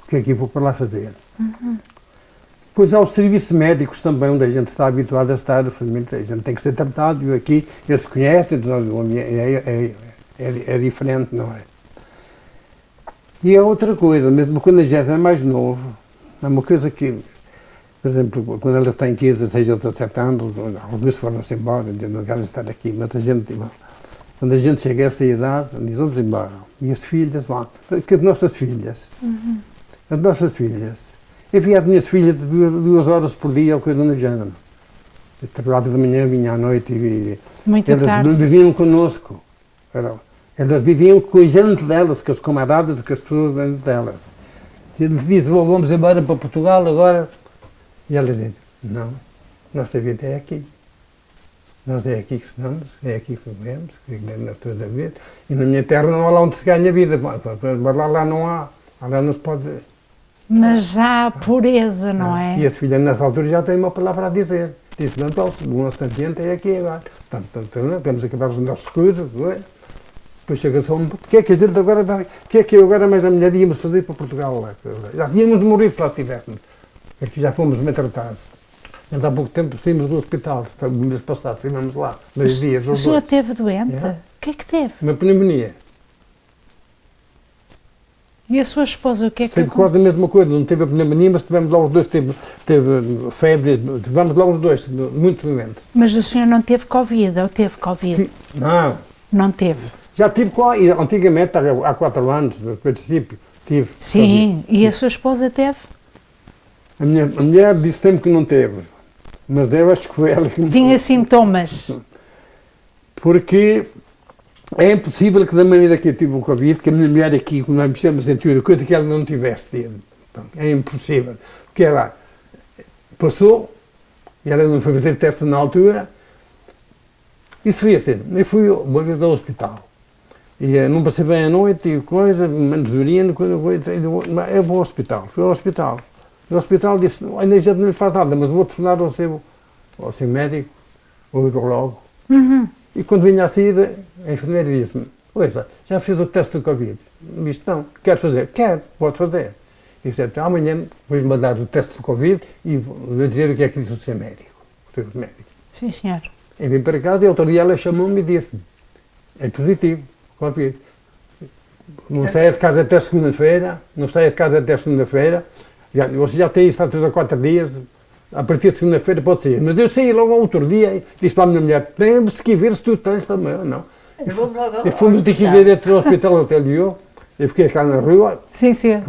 O que é que eu vou para lá fazer? Depois há os serviços médicos também, onde a gente está habituado a estar, a gente tem que ser tratado, e aqui eles conhecem, é diferente, não é? E é outra coisa, mesmo quando a gente é mais novo, é uma coisa que Por exemplo, quando elas têm 15, 16 ou 17 anos, alguns foram-se embora, não querem estar aqui, mas a gente, quando a gente chega a essa idade, diz, vamos embora. E as filhas vão, que as nossas filhas, as nossas filhas, eu via as minhas filhas 2 horas por dia ou coisa no género. Eu trabalhava de manhã, vinha à noite e elas viviam connosco. Elas viviam com a gente delas, com as camaradas, com as pessoas dentro delas. E eles dizem, vamos embora para Portugal agora. E elas dizem, não, nossa vida é aqui. Nós é aqui que estamos, é aqui que vivemos, toda a vida. E na minha terra não há lá onde se ganha vida, mas lá não há, lá não se pode... Mas já há pureza, não é? E as filhas nessa altura já têm uma palavra a dizer. Disse, não, o nosso ambiente é aqui agora. Portanto, temos que acabar as nossas coisas, não é? Depois chega só o que é que a gente agora vai, o que é que eu agora mais a mulher íamos fazer para Portugal lá? Já tínhamos de morrer se lá estivéssemos. Aqui já fomos bem tratados. Ainda há pouco tempo saímos do hospital, o mês passado, estivemos lá, 2 dias. O senhor esteve doente? O que é que teve? Uma pneumonia. E a sua esposa, o que é que... Sempre quase a mesma coisa, não teve a pneumonia, mas tivemos lá os dois, teve febre, tivemos lá os dois, muito doentes. Mas o senhor não teve Covid, ou teve Covid? Sim, não. Não teve? Já tive, antigamente, há 4 anos, no princípio, tive. Sim, COVID. E a sua esposa teve? A minha mulher disse sempre que não teve, mas eu acho que foi ela que... Tinha sintomas? Porque é impossível que da maneira que eu tive o Covid, que a minha mulher aqui, como nós mexemos em tudo, coisa que ela não tivesse tido. É impossível. Porque ela passou, e ela não foi fazer teste na altura, isso foi assim. Eu fui uma vez ao hospital. E não passei bem a noite e coisa, menos urina, eu vou ao hospital. Fui ao hospital. O hospital disse, ainda a gente não lhe faz nada, mas vou telefonar ao seu médico, ao urologo. E quando vinha a saída, a enfermeira disse-me, ouça, já fiz o teste do Covid? Eu disse, não, quer fazer? Quero, pode fazer. E disse, amanhã vou-lhe mandar o teste do Covid e vou dizer o que é que disse o seu médico. O seu médico. Sim, senhor. E vim para casa e outro dia ela chamou-me e disse-me, é positivo, Covid. Não saia de casa até segunda-feira, você já tem isso há 3 ou 4 dias, a partir de segunda-feira pode sair. Mas eu saí logo ao outro dia e disse para a minha mulher, temos que ver se tu tens também ou não. E fomos de que ver entre o hospital até eu fiquei cá na rua. Sim, sim.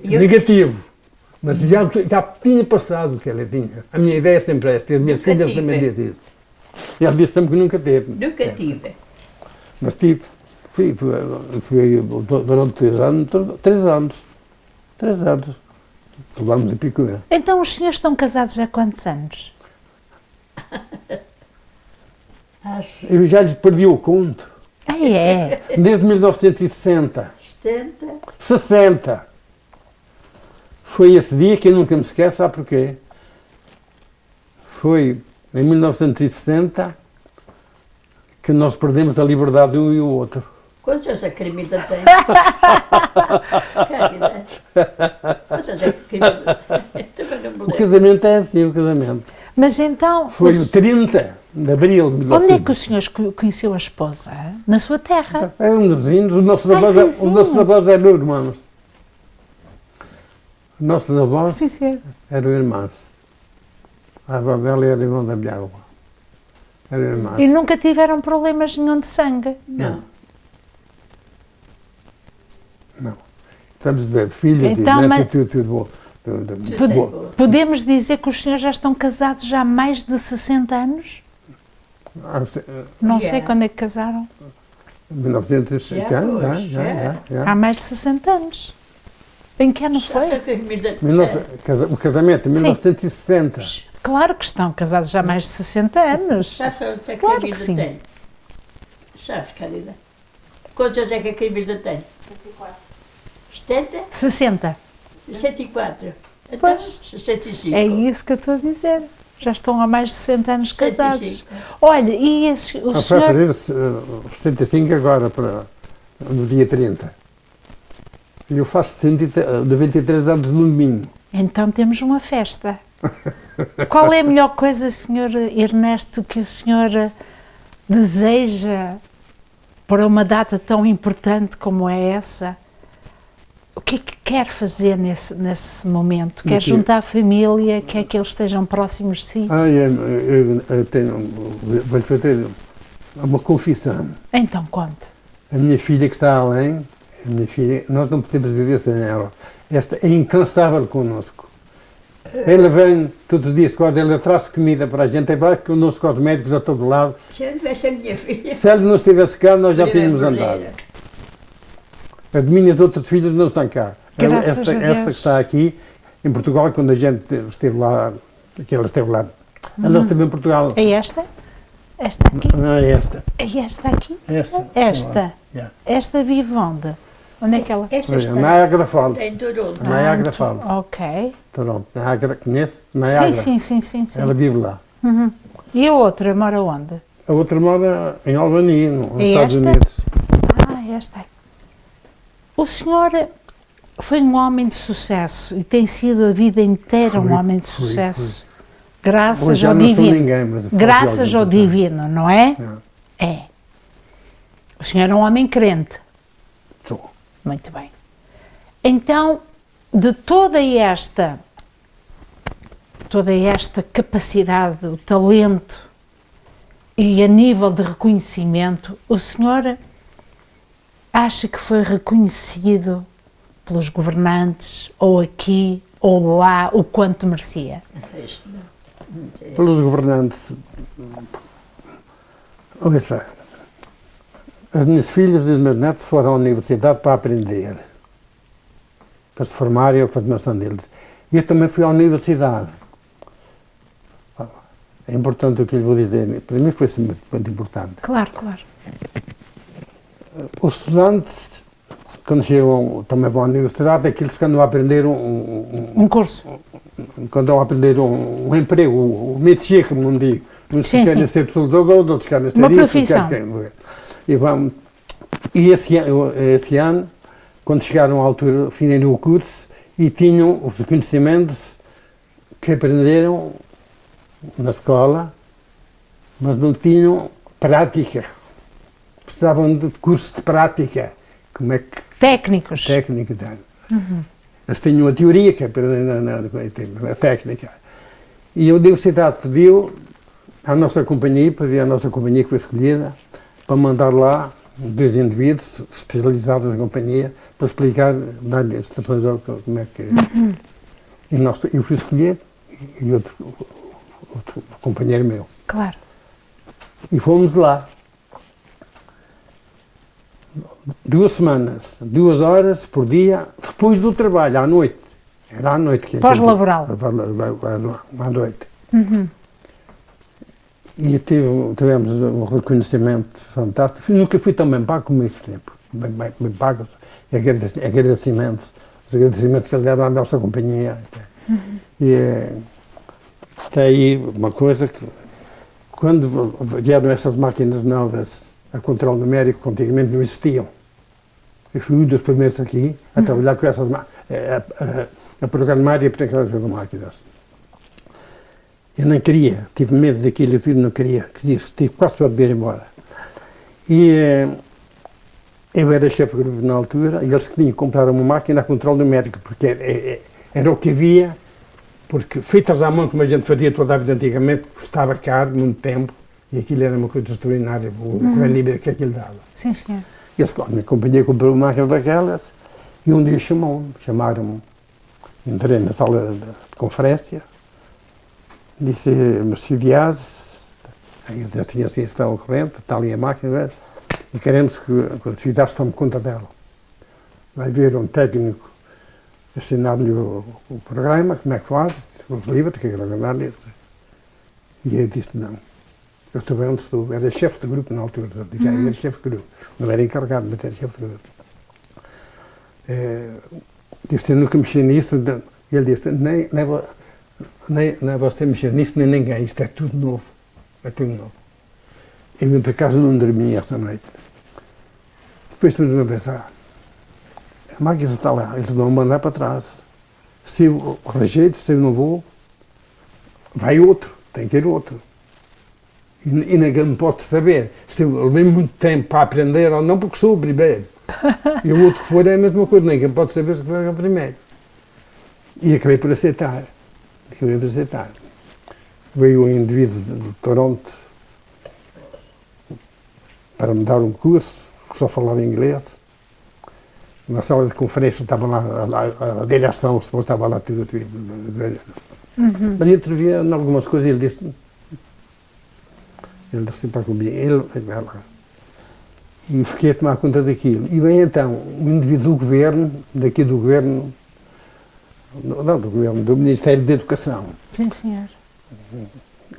Negativo. Mas já tinha passado o que ela tinha. A minha ideia sempre é esta, as minhas filhas também dizem isso. E ela disse sempre que nunca teve. Nunca tive. Mas tive. Fui durante 3 anos. 3 anos. Levámos a picura. Então os senhores estão casados há quantos anos? Eu já lhes perdi o conto. É? Desde 1960. 60. Foi esse dia que eu nunca me esqueço, sabe porquê? Foi em 1960 que nós perdemos a liberdade um e o outro. Quantos anos a Cremida tem? Quantos anos a Cremida tem? O casamento é assim, o casamento. Mas então... Foi o 30 de abril de 1960. Onde é que o senhor conheceu a esposa? Na sua terra? Eram vizinhos, os nossos avós eram irmãos. Os nossos avós eram irmãos. A avó dela era irmã da minha avó. Eram irmãos. E nunca tiveram problemas nenhum de sangue? Não. Não. Estamos de filhas então, e netos, tudo bom. Podemos dizer que os senhores já estão casados já há mais de 60 anos? Não sei quando é que casaram. 1960, já. Há mais de 60 anos. Em que ano foi? O casamento, em 1960. Claro que estão casados já há mais de 60 anos. Sabes quanto é que claro a vida tem? Sabes, Carina? Quantos anos é que a Cremida tem? 70? 60. 64. Pois, 65. é isso que eu estou a dizer. Já estão há mais de 60 anos casados. Olha, e o senhor... Vai fazer 75 agora, no dia 30. E eu faço 93 anos no domingo. Então temos uma festa. Qual é a melhor coisa, Sr. Ernesto, que o senhor deseja para uma data tão importante como é essa? o que é que quer fazer nesse momento? Quer juntar a família? Quer que eles estejam próximos de si? Vou-lhe fazer uma confissão. Então, conte. A minha filha que está além, nós não podemos viver sem ela. Esta é incansável connosco. Ela vem todos os dias, quando ela traz comida para a gente, vai connosco aos médicos a todo lado. Se eu não tivesse a minha filha... Se ela não estivesse cá, nós já tínhamos andado. As minhas outras filhas não estão cá. Esta que está aqui, em Portugal, quando a gente esteve lá, que ela esteve lá, ela esteve em Portugal. É esta? Esta aqui? Não, é esta. É esta aqui? Esta. Esta? Esta vive onde? Onde é que ela... Esta está Niagara Falls. em Toronto. Niagara Falls. Ok. Toronto. Niagara, conhece? Niagara. Sim. Ela vive lá. Uhum. E a outra mora onde? A outra mora em Albany, nos Estados esta? Unidos. Esta aqui. O senhor foi um homem de sucesso e tem sido a vida inteira um homem de sucesso. Graças ao divino. Graças ao divino, não é? Não. É. O senhor é um homem crente. Sou. Muito bem. Então, de toda esta capacidade, o talento e a nível de reconhecimento, o senhor acha que foi reconhecido pelos governantes, ou aqui, ou lá, o quanto merecia? Pelos governantes. Ouça, as minhas filhas e os meus netos foram à universidade para aprender, para se formarem a formação deles. E eu também fui à universidade. É importante o que lhe vou dizer, para mim foi muito importante. Claro. Os estudantes, quando chegam, também vão à universidade, aqueles que andam a aprender um curso. Quando andam a aprender um emprego, o métier, como não digo. Uns querem ser soldador, outros querem ser uma isso. Profissão. E esse ano, quando chegaram à altura, finaram o curso e tinham os conhecimentos que aprenderam na escola, mas não tinham prática. Precisavam de cursos de prática. Como é que... Técnicos. Uhum. Eles tinham a teoria, que aprenderam na técnica. E a universidade pediu à nossa companhia, que foi escolhida, para mandar lá 2 indivíduos especializados na companhia para explicar, dar-lhe instruções como é que... Uhum. E eu fui escolhido e outro companheiro meu. Claro. E fomos lá. 2 semanas, 2 horas por dia, depois do trabalho, à noite. Era à noite. Pós-laboral. À noite. Uhum. E tivemos um reconhecimento fantástico. Nunca fui tão bem pago como esse tempo. Bem pago. Agradecimentos. Os agradecimentos que eles deram à nossa companhia. Uhum. E até aí uma coisa que, quando vieram essas máquinas novas a controle numérico, que antigamente não existiam. Eu fui um dos primeiros aqui a trabalhar com essas a programar e a aplicar essas máquinas. Eu nem queria, tive medo daquilo, eu não queria, tive quase para vir embora. E eu era chefe de grupo na altura e eles queriam comprar uma máquina a controle numérico, porque era o que havia, porque feitas à mão, como a gente fazia toda a vida antigamente, custava caro, muito tempo. E aquilo era uma coisa extraordinária, o nível que aquilo dava. Sim, senhor. E a minha companhia comprou uma máquina daquelas e um dia chamaram-me, entrei na sala de conferência, disse, Monsieur Diaz, eu tinha assim está ao corrente, está ali a máquina, e queremos que o Sr. Diaz tome conta dela. Vai ver um técnico ensinar-lhe o programa, como é que faz, os livros, que é que e eu disse, não. Eu estou bem onde estou. Era chefe de grupo na altura, já era chefe de grupo. Não era encarregado, mas era chefe de grupo. Disse, eu nunca mexi nisso. Ele disse, nem você mexer nisso, nem ninguém. Isto é tudo novo. É tudo novo. Eu vim para casa e não dormi essa noite. Depois estive a pensar, a máquina está lá, eles não vão mandar para trás. Se eu rejeito, se eu não vou, vai outro, tem que ir outro. E ninguém me pode saber se eu levei muito tempo para aprender ou não, porque sou o primeiro. E o outro que for é a mesma coisa, ninguém pode saber se foi o primeiro. E acabei por aceitar. Veio um indivíduo de Toronto para me dar um curso, que só falava inglês. Na sala de conferência estava lá a direção, depois estava lá tudo. Mas intervia em algumas coisas e ele disse para comigo, e fiquei a tomar conta daquilo. E bem então, o indivíduo do governo, do Ministério da Educação. Sim, senhor.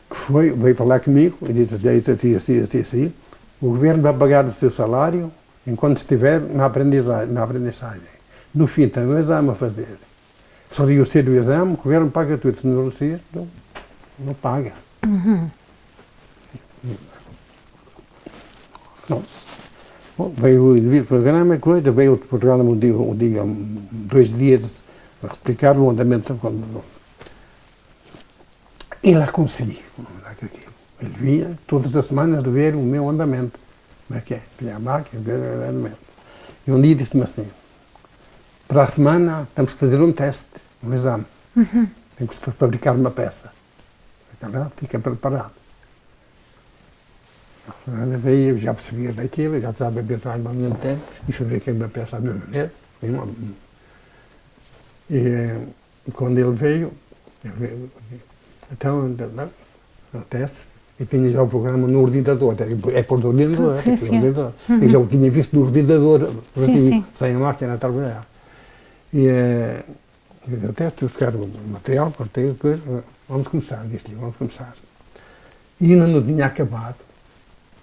Que veio falar comigo e disse assim, o governo vai pagar o seu salário enquanto estiver na aprendizagem. No fim tem um exame a fazer. Só digo ser o exame, o governo paga tudo. Se não você, não paga. Não. Bom, veio o indivíduo programa, coisa, veio outro programa um dia, 2 dias a explicar o andamento. E lá consegui. Ele vinha todas as semanas de ver o meu andamento. Como é que é? Pegar a máquina, ver o andamento. E um dia disse-me assim, para a semana temos que fazer um teste, um exame. Temos que fabricar uma peça. Fica preparado. A veio, já percebia daquilo, já estava habituado ao mesmo tempo, e fabriquei uma peça à minha maneira. E quando ele veio então, o teste, e tinha já o programa no ordenador, é por ordenador, eu já o tinha visto no ordenador, sem a máquina a trabalhar. E o teste, buscar o material, cortei, depois, vamos começar, disse-lhe, vamos começar. E ainda não tinha acabado,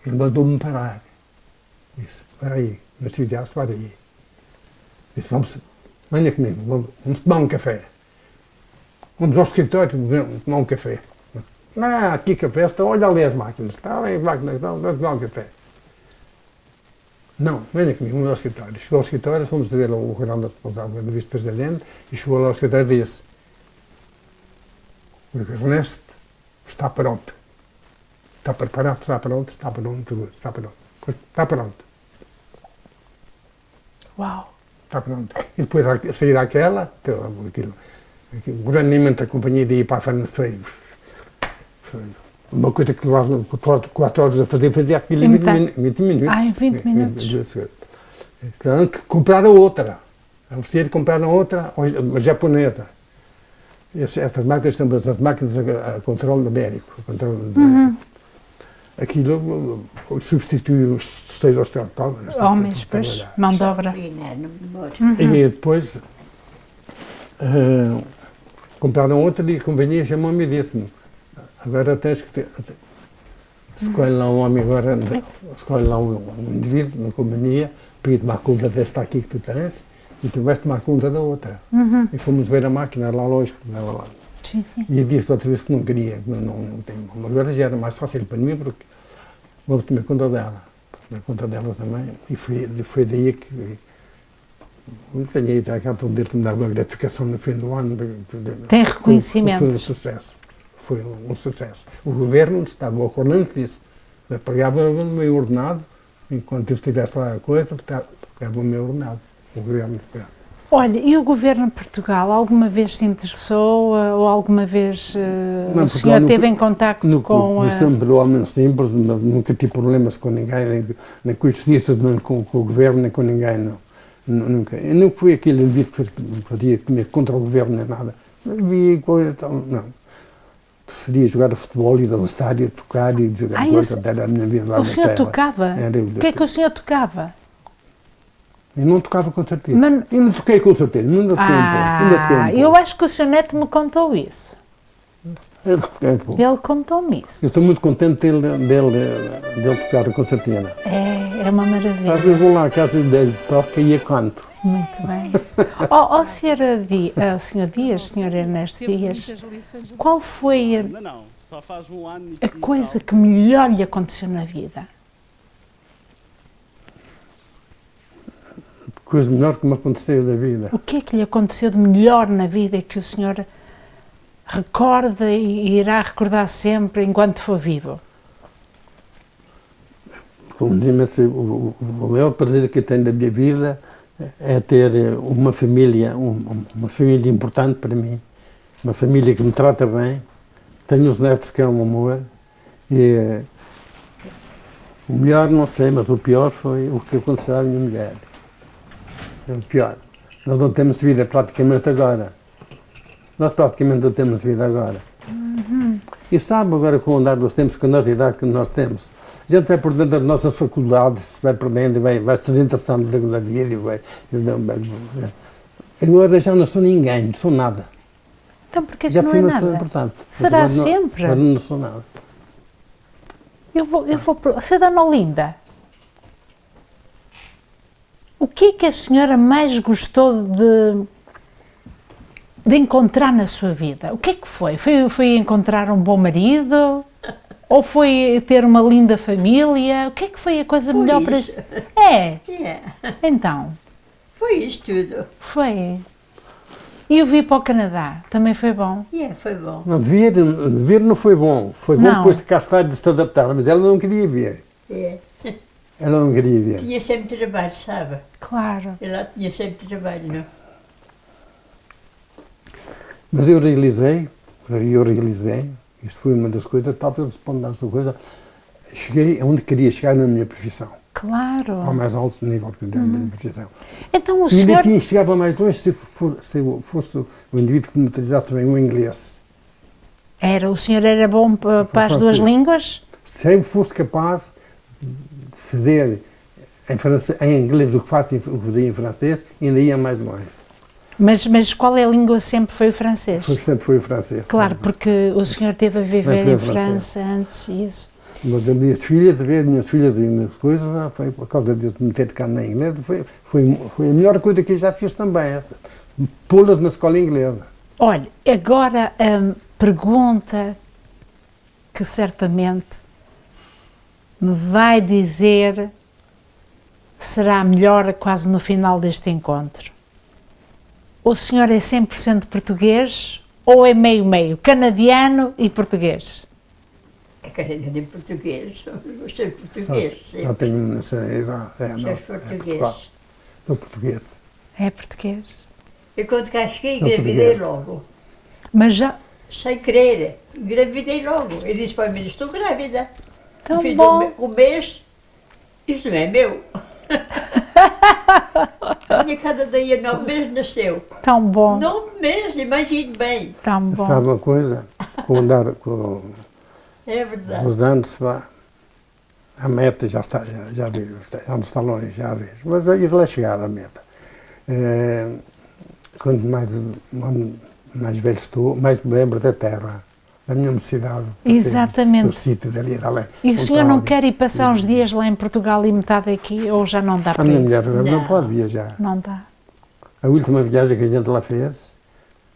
ele mandou-me parar. Disse, para aí, no estúdio, para aí. Disse, venha comigo, vamos tomar um café. Vamos ao escritório tomar um café. Não, aqui café, olha ali as máquinas, está ali as máquinas, vamos tomar um café. Não, venha comigo, vamos ao escritório. Chegou ao escritório, fomos ver o grande responsável do vice-presidente, e chegou lá ao escritório e disse, o Ernesto está pronto. Está preparado, está pronto. Uau! Está pronto. E depois a sair aquela, o rendimento da companhia de ir para a frente foi uma coisa que levava 4 horas a fazer, fazia aquilo em 20 minutos. Ah, em 20 minutos. Então, compraram outra. A oferecer compraram outra, uma japonesa. Estas máquinas são as máquinas a controle numérico. Aquilo substitui os 6 ou 7 homens, pois, mão de obra. E depois compraram outra e a companhia chamou-me e disse-me, agora tens que escolhe lá um homem agora, escolhe lá um indivíduo na companhia para ir tomar conta desta aqui que tu tens e tu vais tomar conta da outra. E fomos ver a máquina lá longe que estava lá. E eu disse outra vez que não queria, não tenho. Mas agora já era mais fácil para mim porque vou tomar conta dela. Tomar conta dela também. E foi daí que eu tenho ido a cá para poder-me dar uma gratificação no fim do ano. Tem reconhecimentos. Foi um sucesso. Foi um sucesso. O governo estava ao corrente disso. Eu pagava o meu ordenado, enquanto eu estivesse lá a coisa, pagava o meu ordenado. O governo pagava. Olha, e o governo de Portugal alguma vez se interessou ou alguma vez o senhor esteve em contacto com a... Sempre homem simples, mas nunca tive problemas com ninguém, nem com a justiça, nem com o governo, nem com ninguém, não. Nunca. Eu não fui aquele indivíduo que fazia contra o governo nem nada. Vi coisa e tal, não. Preferia jogar futebol, ir ao estádio, tocar e jogar coisa, era a minha vida lá na terra. O senhor tocava? O que é que o senhor tocava? Eu não tocava com certeza. Ainda toquei com certeza, ainda toquei um pouco. Eu acho que o Sr. Neto me contou isso. Ele contou-me isso. Eu estou muito contente dele tocar com certeza. É uma maravilha. Às vezes vou lá à casa dele, toca e eu canto. Muito bem. Sr. Dias, Sr. Ernesto Dias, qual foi a coisa que melhor lhe aconteceu na vida? Coisa melhor que me aconteceu da vida. O que é que lhe aconteceu de melhor na vida que o senhor recorda e irá recordar sempre enquanto for vivo? como disse, o maior prazer que eu tenho da minha vida é ter uma família importante para mim, uma família que me trata bem, tenho uns netos que é um amor, e o melhor não sei, mas o pior foi o que aconteceu à minha mulher. É o pior. Nós não temos vida praticamente agora. Nós praticamente não temos vida agora. E sabe agora com o andar dos tempos, com a nossa idade que nós temos, a gente vai perdendo das nossas faculdades, vai perdendo, vai se desinteressando da vida, agora já não sou ninguém, não sou nada. Então porquê que já não fui é uma nada? pessoa importante. Será agora sempre? Agora não sou nada. Eu vou, Sra. Dona Olinda, o que é que a senhora mais gostou de encontrar na sua vida? O que é que foi? Foi encontrar um bom marido? Ou foi ter uma linda família? O que é que foi a coisa melhor para si? É? Então? Foi isso tudo. Foi. E o vir para o Canadá também foi bom? Foi bom. Não, vir não foi bom. Foi bom depois de cá estar de se adaptar, mas ela não queria vir. Ela não queria vir. Tinha sempre trabalho, sabe? Claro. Ela tinha sempre trabalho, não? Mas eu realizei, isto foi uma das coisas, talvez respondendo a esta coisa, cheguei aonde queria chegar na minha profissão. Claro. Ao mais alto nível da minha profissão. Então o e senhor... daqui chegava mais longe se fosse o indivíduo que me utilizasse bem o inglês. O senhor era bom para as duas línguas? Se eu fosse capaz de fazer em inglês o que fazia em francês, ainda ia mais longe. Mas qual é a língua sempre foi o francês? Sempre foi o francês. Claro, sempre. porque o senhor esteve a viver em França antes, isso. Mas as minhas filhas e minhas coisas, foi por causa de me ter tocado na inglesa, foi a melhor coisa que eu já fiz também, pô-las na escola inglesa. Olha, agora a pergunta que certamente me vai dizer será melhor quase no final deste encontro. O senhor é 100% português ou é meio-meio, canadiano e português? É canadiano e português, gostei de português. Já tenho uma nacionalidade. Português. Sou português. É português. E quando cá cheguei, engravidei logo. Mas já... Sem querer, engravidei logo. Ele disse para mim, estou grávida. Tão fiz bom. Um mês, isto não é meu. E cada dia 9 meses nasceu. Tão bom. 9 meses, imagine bem. Tão bom. Sabe uma coisa? Com É verdade. os anos, a meta já não está longe, já vejo. Mas aí vai chegar a meta. Quanto mais velho estou, mais me lembro da terra, da minha mocidade. Exatamente. Do sítio dali. E o senhor não quer ir passar uns dias lá em Portugal e metade aqui, ou já não dá para isso? A minha mulher não pode viajar. Não dá. A última viagem que a gente lá fez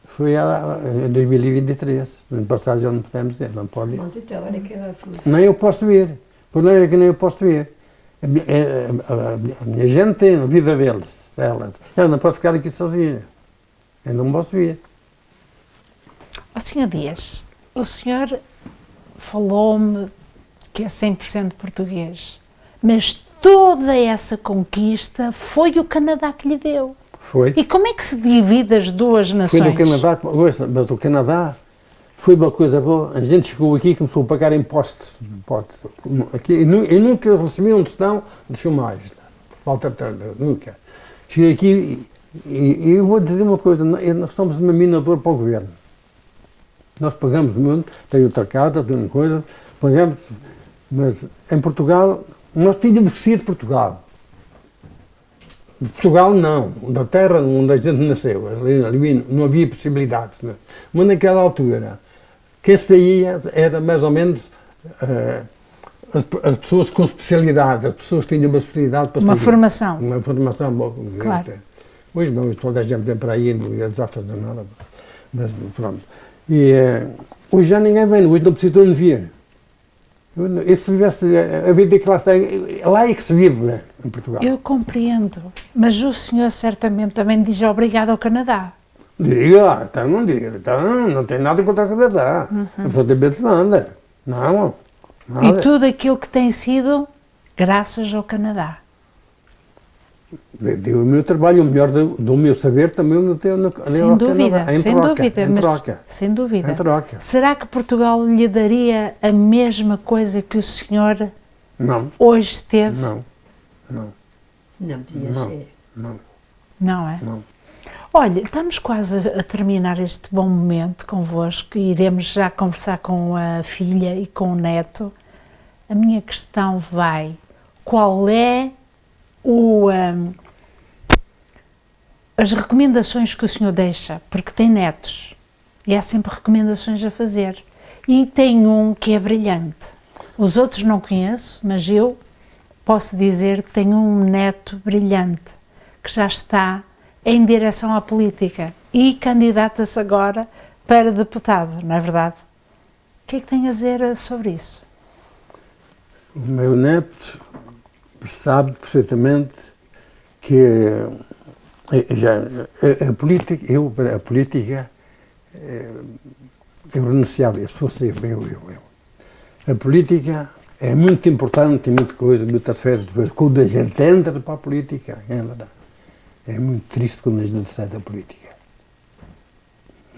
foi em 2023. No ano passado já não podemos ir, não pode ir. Nem eu posso ir. Por não é que nem eu posso ir. A minha gente tem a vida delas. Ela não pode ficar aqui sozinha. Eu não posso ir. Ó Sr. Dias, o senhor falou-me que é 100% português, mas toda essa conquista foi o Canadá que lhe deu. Foi. E como é que se divide as duas nações? Foi no Canadá, mas o Canadá foi uma coisa boa. A gente chegou aqui e começou a pagar impostos. Aqui, eu nunca recebi um tostão de chumagem. Falta nunca. Cheguei aqui e eu vou dizer uma coisa, nós somos uma minadora para o governo. Nós pagamos muito, tem outra casa, tem uma coisa, pagamos, mas em Portugal, nós tínhamos que sair de Portugal. De Portugal não, da terra onde a gente nasceu, ali não havia possibilidades. Né? Mas naquela altura, quem saía era mais ou menos as pessoas com especialidade, as pessoas que tinham uma especialidade para uma sair. Formação. Uma formação. Claro. Hoje não, toda a gente vem para aí e não está fazendo nada. Mas pronto. E hoje já ninguém vem, hoje não precisa de vir. E se tivesse a vida que lá está, lá é que se vive, né, em Portugal. Eu compreendo, mas o senhor certamente também diz obrigado ao Canadá. Diga, então não diga, então não tem nada contra o Canadá. Absolutamente nada. Não, nada. E tudo aquilo que tem sido graças ao Canadá. Deu o meu trabalho, o melhor do meu saber também não deu no Sem dúvida, Canadá, sem dúvida. Em troca. Será que Portugal lhe daria a mesma coisa que o senhor hoje teve? Não. Não podia ser. Não é? Não. Olha, estamos quase a terminar este bom momento convosco e iremos já conversar com a filha e com o neto. A minha questão vai, qual é as recomendações que o senhor deixa? Porque tem netos e há sempre recomendações a fazer. E tem um que é brilhante. Os outros não conheço, mas eu posso dizer que tenho um neto brilhante, que já está em direção à política e candidata-se agora para deputado, não é verdade? O que é que tem a dizer sobre isso? O meu neto sabe perfeitamente que a política eu renunciava, se fosse eu. A política é muito importante, muita coisa, muitas vezes, depois quando a gente entra para a política, é muito triste quando a gente sai da política.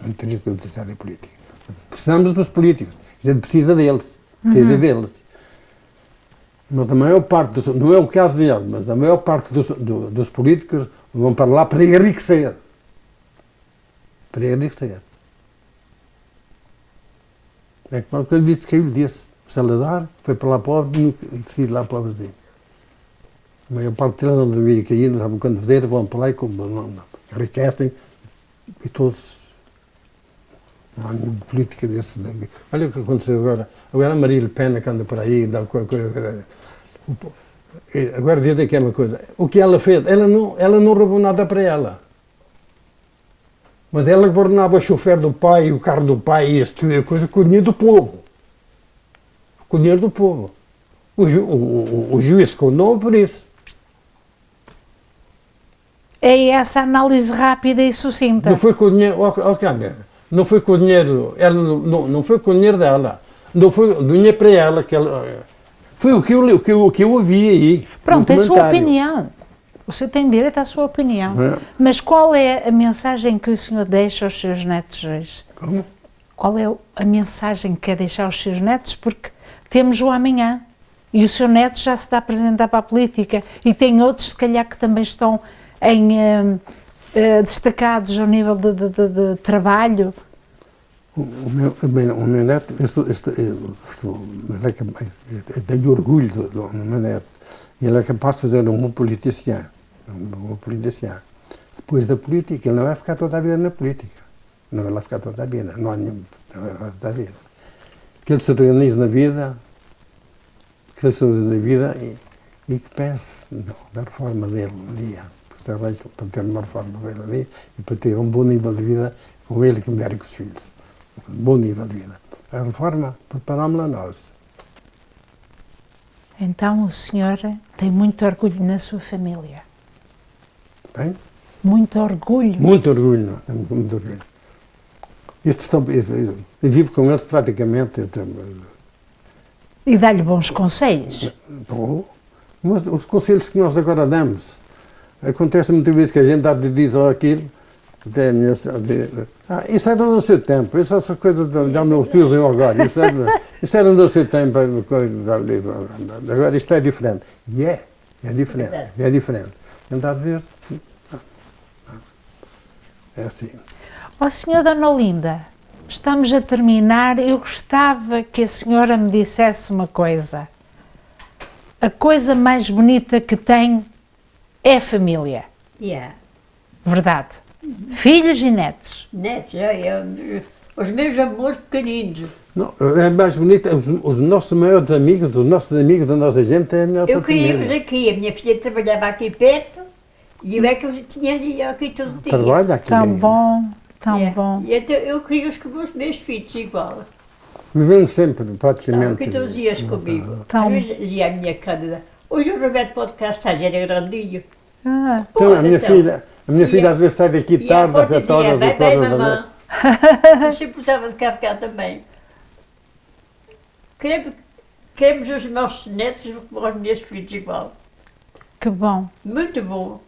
Muito triste quando a gente sai da política. Precisamos dos políticos, a gente precisa deles, Mas a maior parte, não é o caso dele, mas a maior parte dos políticos vão para lá para enriquecer. Para enriquecer. É como ele disse que ele disse. Salazar foi para lá pobre e decidiu lá pobrezinho. A maior parte deles não devia cair, não sabem quando fazer, vão para lá e enriquecem e todos. Não há nenhuma política desse. Olha o que aconteceu agora. Agora a Maria Le Pen que anda por aí, agora dizem que é uma coisa. O que ela fez? Ela não roubou nada para ela. Mas ela governava o chofer do pai, o carro do pai e tudo, coisa com o dinheiro do povo. Com o dinheiro do povo. O juiz condenou por isso. É essa análise rápida e sucinta. Não foi com o dinheiro, não foi com o dinheiro, ela não foi com o dinheiro dela, não foi o dinheiro para ela, que ela, foi o que eu ouvi aí. Pronto, é a sua opinião. Você tem direito à sua opinião. Mas qual é a mensagem que o senhor deixa aos seus netos hoje? Como? Qual é a mensagem que quer deixar aos seus netos? Porque temos o amanhã e o seu neto já se está a apresentar para a política e tem outros, se calhar, que também estão destacados ao nível de trabalho. O meu neto, eu tenho orgulho do meu neto. Ele é capaz de fazer um bom politicien. Depois da política, ele não vai ficar toda a vida na política. Não vai lá ficar toda a vida. Não há nenhum. Não vai toda a vida. Que ele se organize na vida, e que pense na reforma dele um dia. Para ter uma reforma dele ali e para ter um bom nível de vida com ele, com a mulher e com os filhos. Um bom nível de vida. A reforma, preparámos-la nós. Então o senhor tem muito orgulho na sua família? Tem? Muito orgulho? Muito orgulho, não. Muito orgulho. Eu vivo com eles praticamente. E dá-lhe bons conselhos? Bom, mas os conselhos que nós agora damos, acontece muitas vezes que a gente diz aquilo, isso era no seu tempo, essas coisas já meus filhos iam agora, isso era no seu tempo, agora isto é diferente. E é diferente. Então, às vezes, é assim. Ó senhora Dona Olinda, estamos a terminar, eu gostava que a senhora me dissesse uma coisa. A coisa mais bonita que tem é a família. Verdade. Filhos e netos. Netos, os meus amores pequeninos. Não, é mais bonito, os nossos maiores amigos, os nossos amigos da nossa gente é a melhor Eu queria-os aqui, a minha filha trabalhava aqui perto e eu é que eu tinha ali aqui todo dia. Trabalha aqui. Tão bom, tão bom. E então eu queria-os como os meus filhos, igual. Vivemos sempre, praticamente. Estava aqui todos os dias comigo. Às vezes dizia a minha cândida, hoje o Roberto pode cá estar, já era grandinho. Então, a minha filha às vezes sai daqui tarde, às 7 horas, 8 horas da noite. Eu sempre gostava de cá ficar também. Quero queremos os nossos netos como os meus filhos igual. Que bom. Muito bom.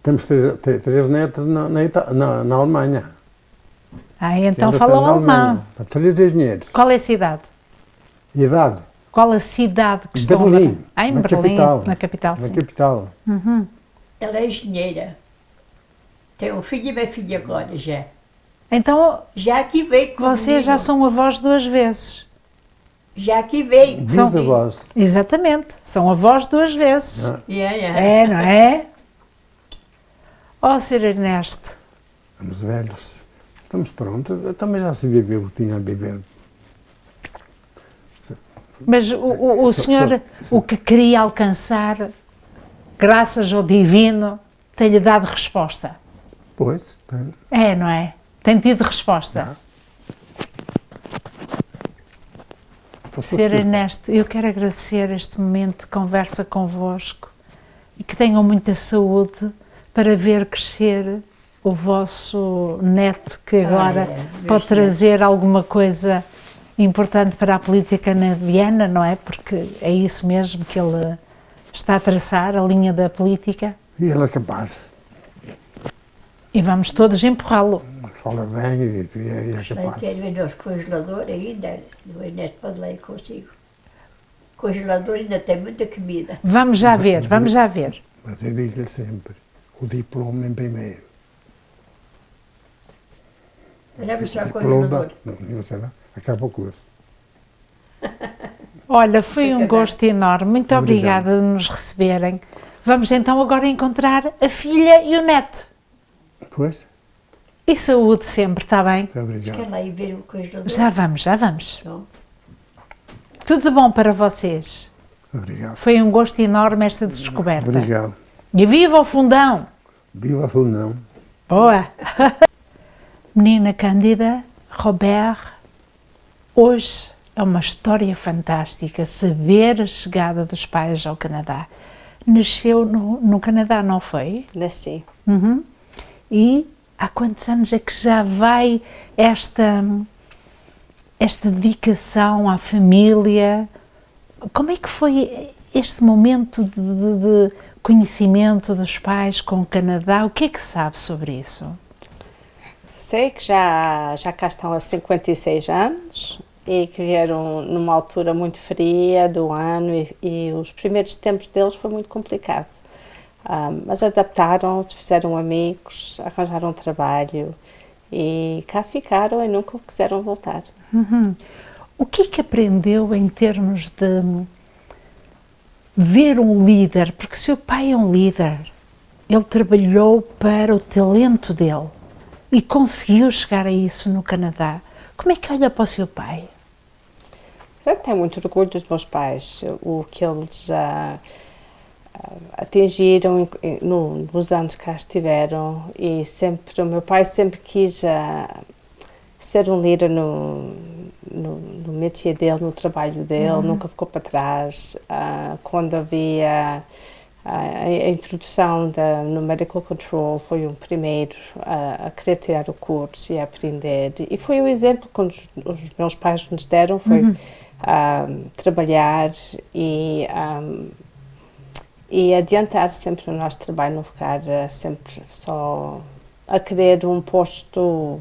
Temos três netos na Alemanha. Ah, então Que ainda falam estão na alemão. Alemanha. Para três engenheiros. Qual é a cidade? Idade. Qual a cidade que estão Berlim. Ah, em na Berlim, capital. na capital, Na sim. capital. Uhum. Ela é engenheira. Tem um filho e uma filha agora já. Então, Já aqui veio comigo. vocês já são avós 2 vezes. Já aqui veio. Bisavós. Exatamente, são avós 2 vezes. Ah. É, não é? Ó, Sr. Ernesto, Estamos velhos. Estamos prontos. Eu também já se viveu o que tinha a viver. mas o senhor, o que queria alcançar, graças ao divino, tem-lhe dado resposta. Pois, tem. É, não é? Tem tido resposta. Sr. Ernesto, eu quero agradecer este momento de conversa convosco e que tenham muita saúde para ver crescer o vosso neto, que agora pode trazer alguma coisa importante para a política canadiana, não é? Porque é isso mesmo que ele está a traçar, a linha da política. E ele é capaz. E vamos todos empurrá-lo. Fala bem e é capaz. Quero ver nos congeladores ainda. O Ernesto pode lá ir consigo. O congelador ainda tem muita comida. Vamos já ver, vamos já ver. Mas eu digo-lhe sempre, o diploma em primeiro. Já mostrar o Diploma, congelador. não sei lá, acaba o curso. Olha, foi um gosto enorme. Muito obrigada de nos receberem. Vamos então agora encontrar a filha e o neto. Pois? E saúde sempre, está bem? Muito obrigado. Quer lá ir ver o congelador? Já vamos, já vamos. Pronto. Tudo de bom para vocês. Obrigado. Foi um gosto enorme esta descoberta. Obrigado. E viva o Fundão! Viva a Fundão. Boa! Menina Cândida, Robert, hoje é uma história fantástica saber a chegada dos pais ao Canadá. Nasceu no Canadá, não foi? Nasci. Uhum. E há quantos anos é que já vai esta dedicação à família? Como é que foi este momento de conhecimento dos pais com o Canadá? O que é que sabe sobre isso? Sei que já cá estão há 56 anos e que vieram numa altura muito fria do ano e os primeiros tempos deles foi muito complicado. Mas adaptaram, fizeram amigos, arranjaram trabalho e cá ficaram e nunca quiseram voltar. Uhum. O que é que aprendeu em termos de ver um líder? Porque o seu pai é um líder, ele trabalhou para o talento dele e conseguiu chegar a isso no Canadá. Como é que olha para o seu pai? Eu tenho muito orgulho dos meus pais, o que eles atingiram nos anos que cá estiveram e sempre, o meu pai sempre quis ser um líder no métier dele, no trabalho dele, nunca ficou para trás. Quando havia a introdução no Medical Control, foi o primeiro a querer tirar o curso e a aprender. E foi o exemplo que os meus pais nos deram, foi trabalhar e adiantar sempre o nosso trabalho, não ficar sempre só a querer um posto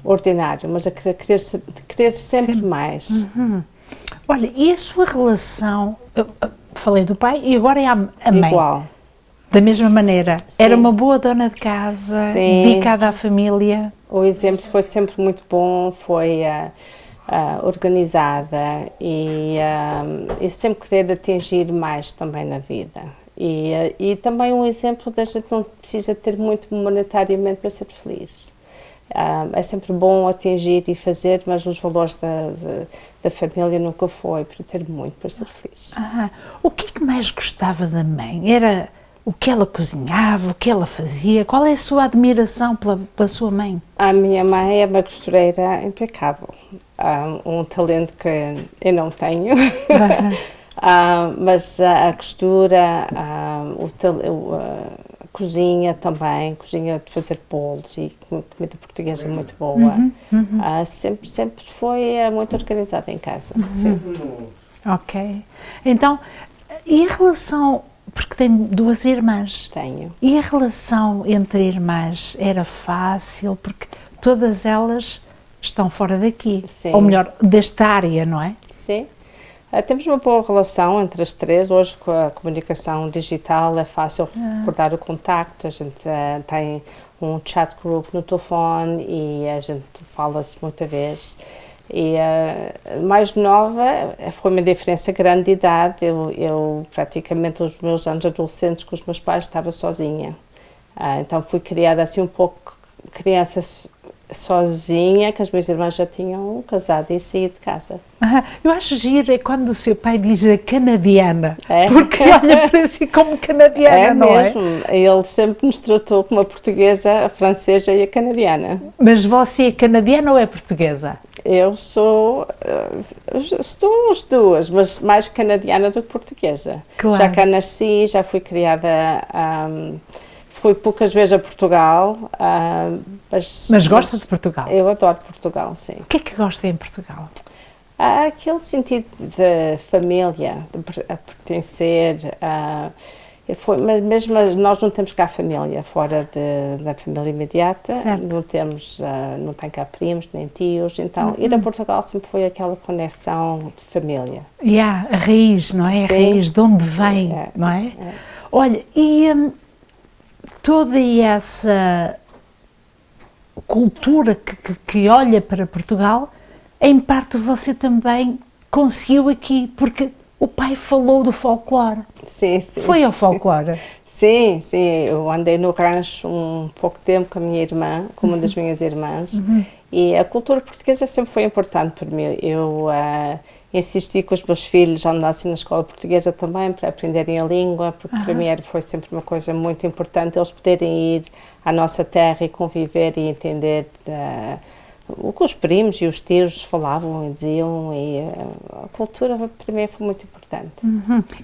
ordinário, mas a querer sempre mais. Uhum. Olha, e a sua relação, eu falei do pai e agora é a mãe. Igual. Da mesma maneira, Sim. era uma boa dona de casa, Sim. dedicada à família. O exemplo foi sempre muito bom, foi organizada e sempre querer atingir mais também na vida. E também um exemplo da gente não precisa ter muito monetariamente para ser feliz. É sempre bom atingir e fazer, mas os valores da família nunca foi para ter muito para ser feliz. O que é que mais gostava da mãe? Era o que ela cozinhava, o que ela fazia? Qual é a sua admiração pela sua mãe? A minha mãe é uma costureira impecável, um talento que eu não tenho, mas a costura, a cozinha também, cozinha de fazer bolos e comida portuguesa muito boa. Sempre foi muito organizada em casa. Sim. Ok. Então, e a relação, porque tem 2 irmãs? Tenho. E a relação entre irmãs era fácil? Porque todas elas estão fora daqui. Sim. Ou melhor, desta área, não é? Sim. Temos uma boa relação entre as 3. Hoje, com a comunicação digital, é fácil recordar o contacto. A gente tem um chat group no telefone e a gente fala-se muita vez. E a mais nova foi uma diferença grande de idade. Eu praticamente, os meus anos adolescentes com os meus pais, estava sozinha. Então fui criada assim um pouco criança sozinha, que as minhas irmãs já tinham casado e saído de casa. Eu acho giro é quando o seu pai diz a canadiana, É. porque olha para si como canadiana, não mesmo. Ele sempre nos tratou como a portuguesa, a francesa e a canadiana. Mas você é canadiana ou é portuguesa? Eu sou as duas, mas mais canadiana do que portuguesa. Claro. Já cá nasci, já fui criada, fui poucas vezes a Portugal. Mas gosta de Portugal? Eu adoro Portugal, sim. O que é que gosta em Portugal? Há aquele sentido de família, de pertencer. Mas mesmo nós não temos cá família, fora da família imediata, Certo. não tem cá primos nem tios, então ir a Portugal sempre foi aquela conexão de família. A raiz, não é? A Sim. raiz de onde vem, não é? Olha, e toda essa cultura que olha para Portugal, em parte você também conseguiu aqui, porque o pai falou do folclore. Sim, sim. Foi ao folclore? Sim, sim. Eu andei no rancho um pouco tempo com a minha irmã, com uma das minhas irmãs, e a cultura portuguesa sempre foi importante para mim. Eu insisti que os meus filhos andassem na escola portuguesa também para aprenderem a língua, porque para mim foi sempre uma coisa muito importante eles poderem ir à nossa terra e conviver e entender o que os primos e os tios falavam e diziam, e a cultura para mim foi muito importante.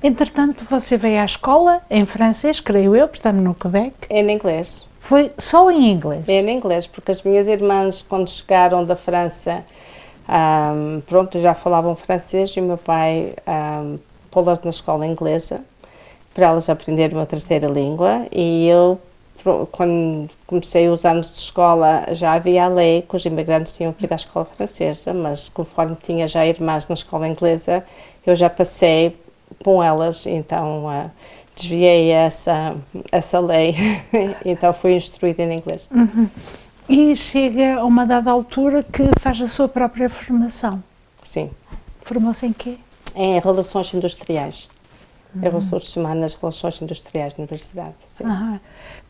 Entretanto, você veio à escola em francês, creio eu, porque estamos no Quebec. É em inglês. Foi só em inglês? É em inglês, porque as minhas irmãs, quando chegaram da França, pronto, já falavam francês e o meu pai pô-las na escola inglesa para elas aprenderem uma terceira língua, e eu, quando comecei os anos de escola, já havia a lei que os imigrantes tinham que ir à escola francesa, mas conforme tinha já irmãs na escola inglesa, eu já passei com elas, então desviei essa lei, então fui instruída em inglês. E chega a uma dada altura que faz a sua própria formação. Sim. Formou-se em quê? Em Relações Industriais. Em Recursos Humanos, Relações Industriais na Universidade. Sim.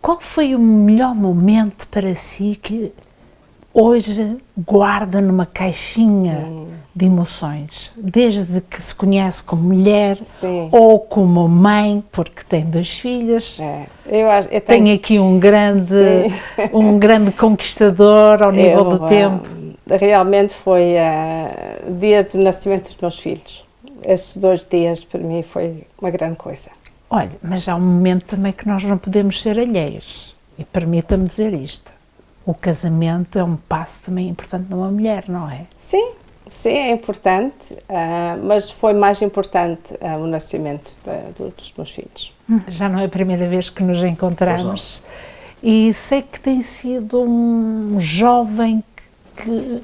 Qual foi o melhor momento para si que hoje guarda numa caixinha de emoções? Desde que se conhece como mulher, Sim. ou como mãe, porque tem 2 filhos. Eu Tenho aqui um grande conquistador ao nível do tempo. Realmente foi o dia do nascimento dos meus filhos. Esses 2 dias para mim foi uma grande coisa. Olha, mas há um momento também que nós não podemos ser alheios. E permita-me dizer isto. O casamento é um passo também importante numa mulher, não é? Sim, é importante, mas foi mais importante o nascimento dos meus filhos. Já não é a primeira vez que nos encontramos. E sei que tem sido um jovem que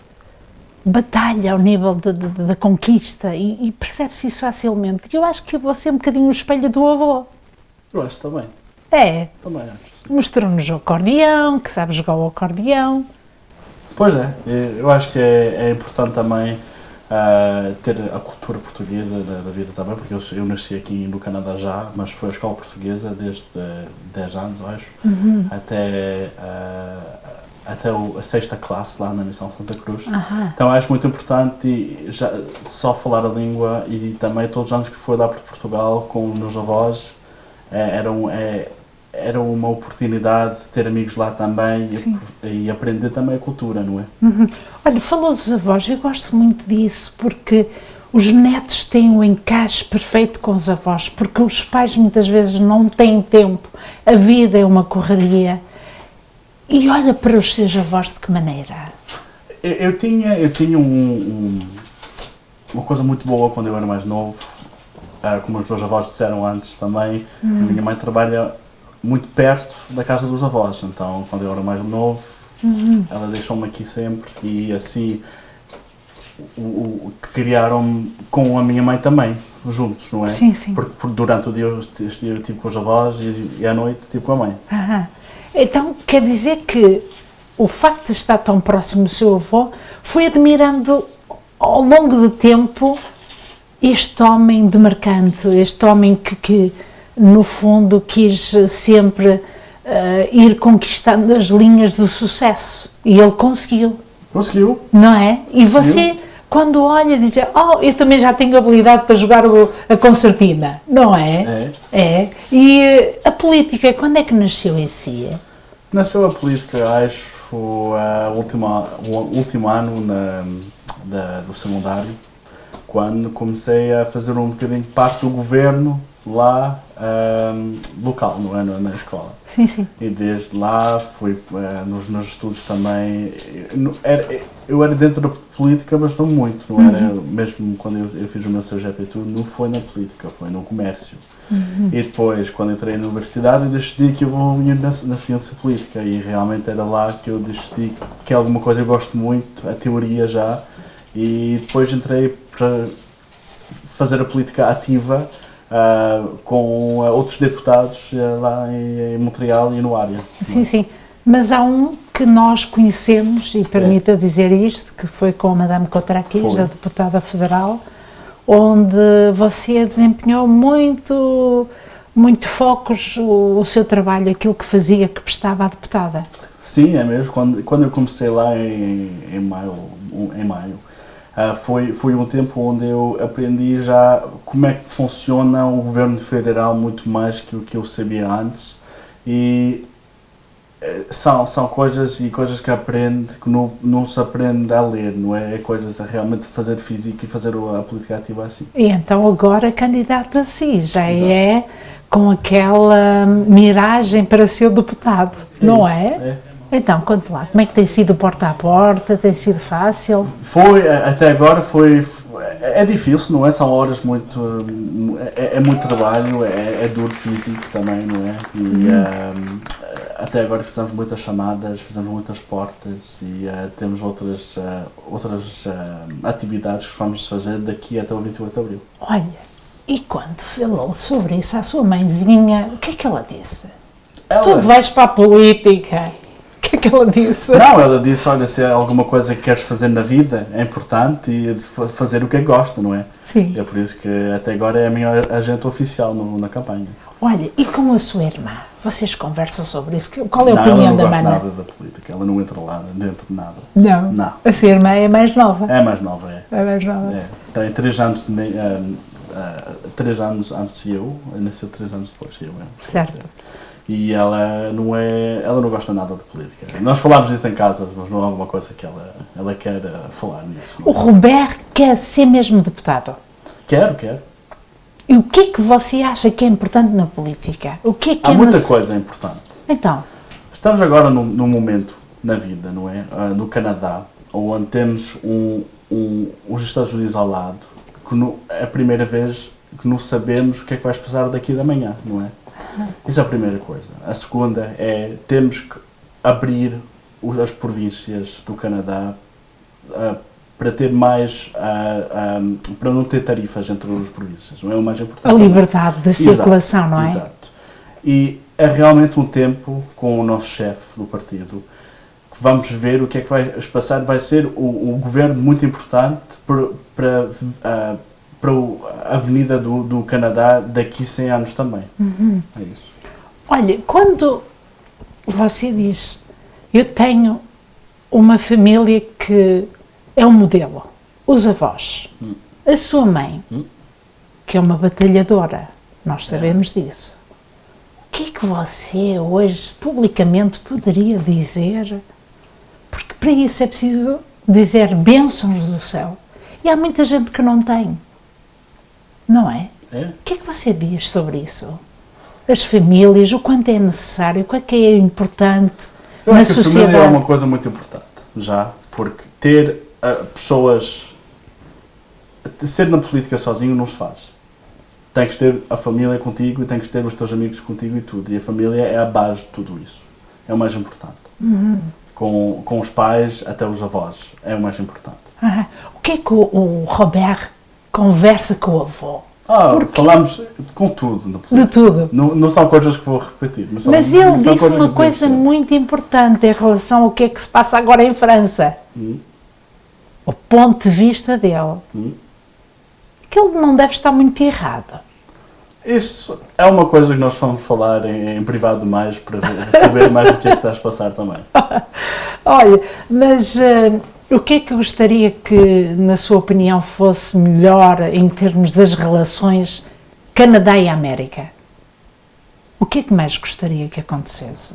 batalha ao nível da conquista e percebe-se isso facilmente. Eu acho que você é um bocadinho o espelho do avô. Eu acho também. É. Também acho. Mostrou-nos o acordeão, que sabe jogar o acordeão. Pois é, eu acho que é importante também ter a cultura portuguesa da vida também, porque eu nasci aqui no Canadá já, mas foi a escola portuguesa desde 10 anos, acho, até a 6ª classe lá na Missão Santa Cruz. Então acho muito importante só falar a língua, e também todos os anos que fui lá para Portugal com os meus avós, era uma oportunidade de ter amigos lá também e aprender também a cultura, não é? Olha, falou dos avós, eu gosto muito disso, porque os netos têm um encaixe perfeito com os avós, porque os pais muitas vezes não têm tempo, a vida é uma correria. E olha para os seus avós de que maneira? Eu tinha uma coisa muito boa quando eu era mais novo, como os meus avós disseram antes também. A minha mãe trabalha muito perto da casa dos avós, então quando eu era mais novo, ela deixou-me aqui sempre e assim criaram-me com a minha mãe também, juntos, não é? Sim, sim. Porque durante o dia eu estive com os avós e à noite estive com a mãe. Então quer dizer que o facto de estar tão próximo do seu avô foi admirando ao longo do tempo este homem demarcante, este homem que no fundo quis sempre ir conquistando as linhas do sucesso e ele conseguiu. Conseguiu. Não é? E você, quando olha, diz, eu também já tenho habilidade para jogar a concertina, não é? É. E a política, quando é que nasceu em si? Nasceu a política, acho, o último ano do secundário, quando comecei a fazer um bocadinho parte do governo lá local, não é? Na escola. Sim, sim. E desde lá fui nos meus estudos também. Eu era dentro da política, mas não muito. Não era, mesmo quando eu fiz o meu CGP, não foi na política, foi no comércio. E depois, quando entrei na universidade, eu decidi que eu vou ir na ciência política. E realmente era lá que eu decidi que é alguma coisa que eu gosto muito, a teoria já. E depois entrei para fazer a política ativa com outros deputados lá em Montreal e no área. Sim, sim. Mas há um que nós conhecemos, e permita dizer isto, que foi com a Madame Cotrakis, a deputada federal, onde você desempenhou muito focos o seu trabalho, aquilo que fazia, que prestava à deputada. Sim, é mesmo. Quando eu comecei lá em maio, foi um tempo onde eu aprendi já como é que funciona o governo federal muito mais que o que eu sabia antes. E são coisas que aprende, que não se aprende a ler, não é? É coisas a realmente fazer físico e fazer a política ativa assim. E então agora candidato-se já é com aquela miragem para ser deputado, não é? Então, conte lá, como é que tem sido porta a porta? Tem sido fácil? Até agora é difícil, não é? São horas muito, é muito trabalho, é duro físico também, não é? E até agora fizemos muitas chamadas, fizemos muitas portas e temos outras atividades que vamos fazer daqui até o 28 de Abril. Olha, e quando falou sobre isso à sua mãezinha, o que é que ela disse? Tu vais para a política. O que é que ela disse? Não, ela disse, olha, se há alguma coisa que queres fazer na vida, é importante e de fazer o que gosta, não é? Sim. É por isso que até agora é a minha agente oficial na campanha. Olha, e com a sua irmã? Vocês conversam sobre isso? Qual é a opinião da Mana? Ela não gosta nada da política, ela não entra lá dentro de nada. Não? Não. A sua irmã é mais nova? É mais nova, é. É mais nova? É. Tem 3 anos, 3 anos antes de eu, nasceu 3 anos depois de eu. Certo. E ela não gosta nada de política. Nós falámos disso em casa, mas não é alguma coisa que ela quer falar nisso. O Robert quer ser mesmo deputado? Quero. E o que é que você acha que é importante na política? O que é que Há muita coisa importante. Então? Estamos agora num momento na vida, não é? No Canadá, onde temos os Estados Unidos ao lado, que é a primeira vez que não sabemos o que é que vai passar daqui da manhã, não é? Isso é a primeira coisa. A segunda é, temos que abrir as províncias do Canadá para ter mais, para não ter tarifas entre as províncias, não é o mais importante? A liberdade de circulação, não é? Exato. E é realmente um tempo com o nosso chefe do partido que vamos ver o que é que vai passar. Vai ser um governo muito importante para a Avenida do Canadá daqui a 100 anos também. É isso. Olha, quando você diz, eu tenho uma família que é um modelo, os avós, a sua mãe, que é uma batalhadora, nós sabemos disso. O que é que você hoje publicamente poderia dizer? Porque para isso é preciso dizer bênçãos do céu. E há muita gente que não tem, não é? É? O que é que você diz sobre isso? As famílias, o quanto é necessário, o quanto é importante Eu na acho que a sociedade? família é uma coisa muito importante, já, porque ter pessoas... Ser na política sozinho não se faz. Tens que ter a família contigo e tens que ter os teus amigos contigo e tudo. E a família é a base de tudo isso. É o mais importante. Com os pais até os avós. É o mais importante. O que é que o Robert conversa com o avô? Falamos com tudo na política. De tudo. Não são coisas que vou repetir. Mas ele disse uma coisa muito importante em relação ao que é que se passa agora em França. O ponto de vista dele. Que ele não deve estar muito errado. Isso é uma coisa que nós vamos falar em privado mais para saber mais o que é que estás a passar também. Olha, mas o que é que gostaria que, na sua opinião, fosse melhor em termos das relações Canadá e América? O que é que mais gostaria que acontecesse?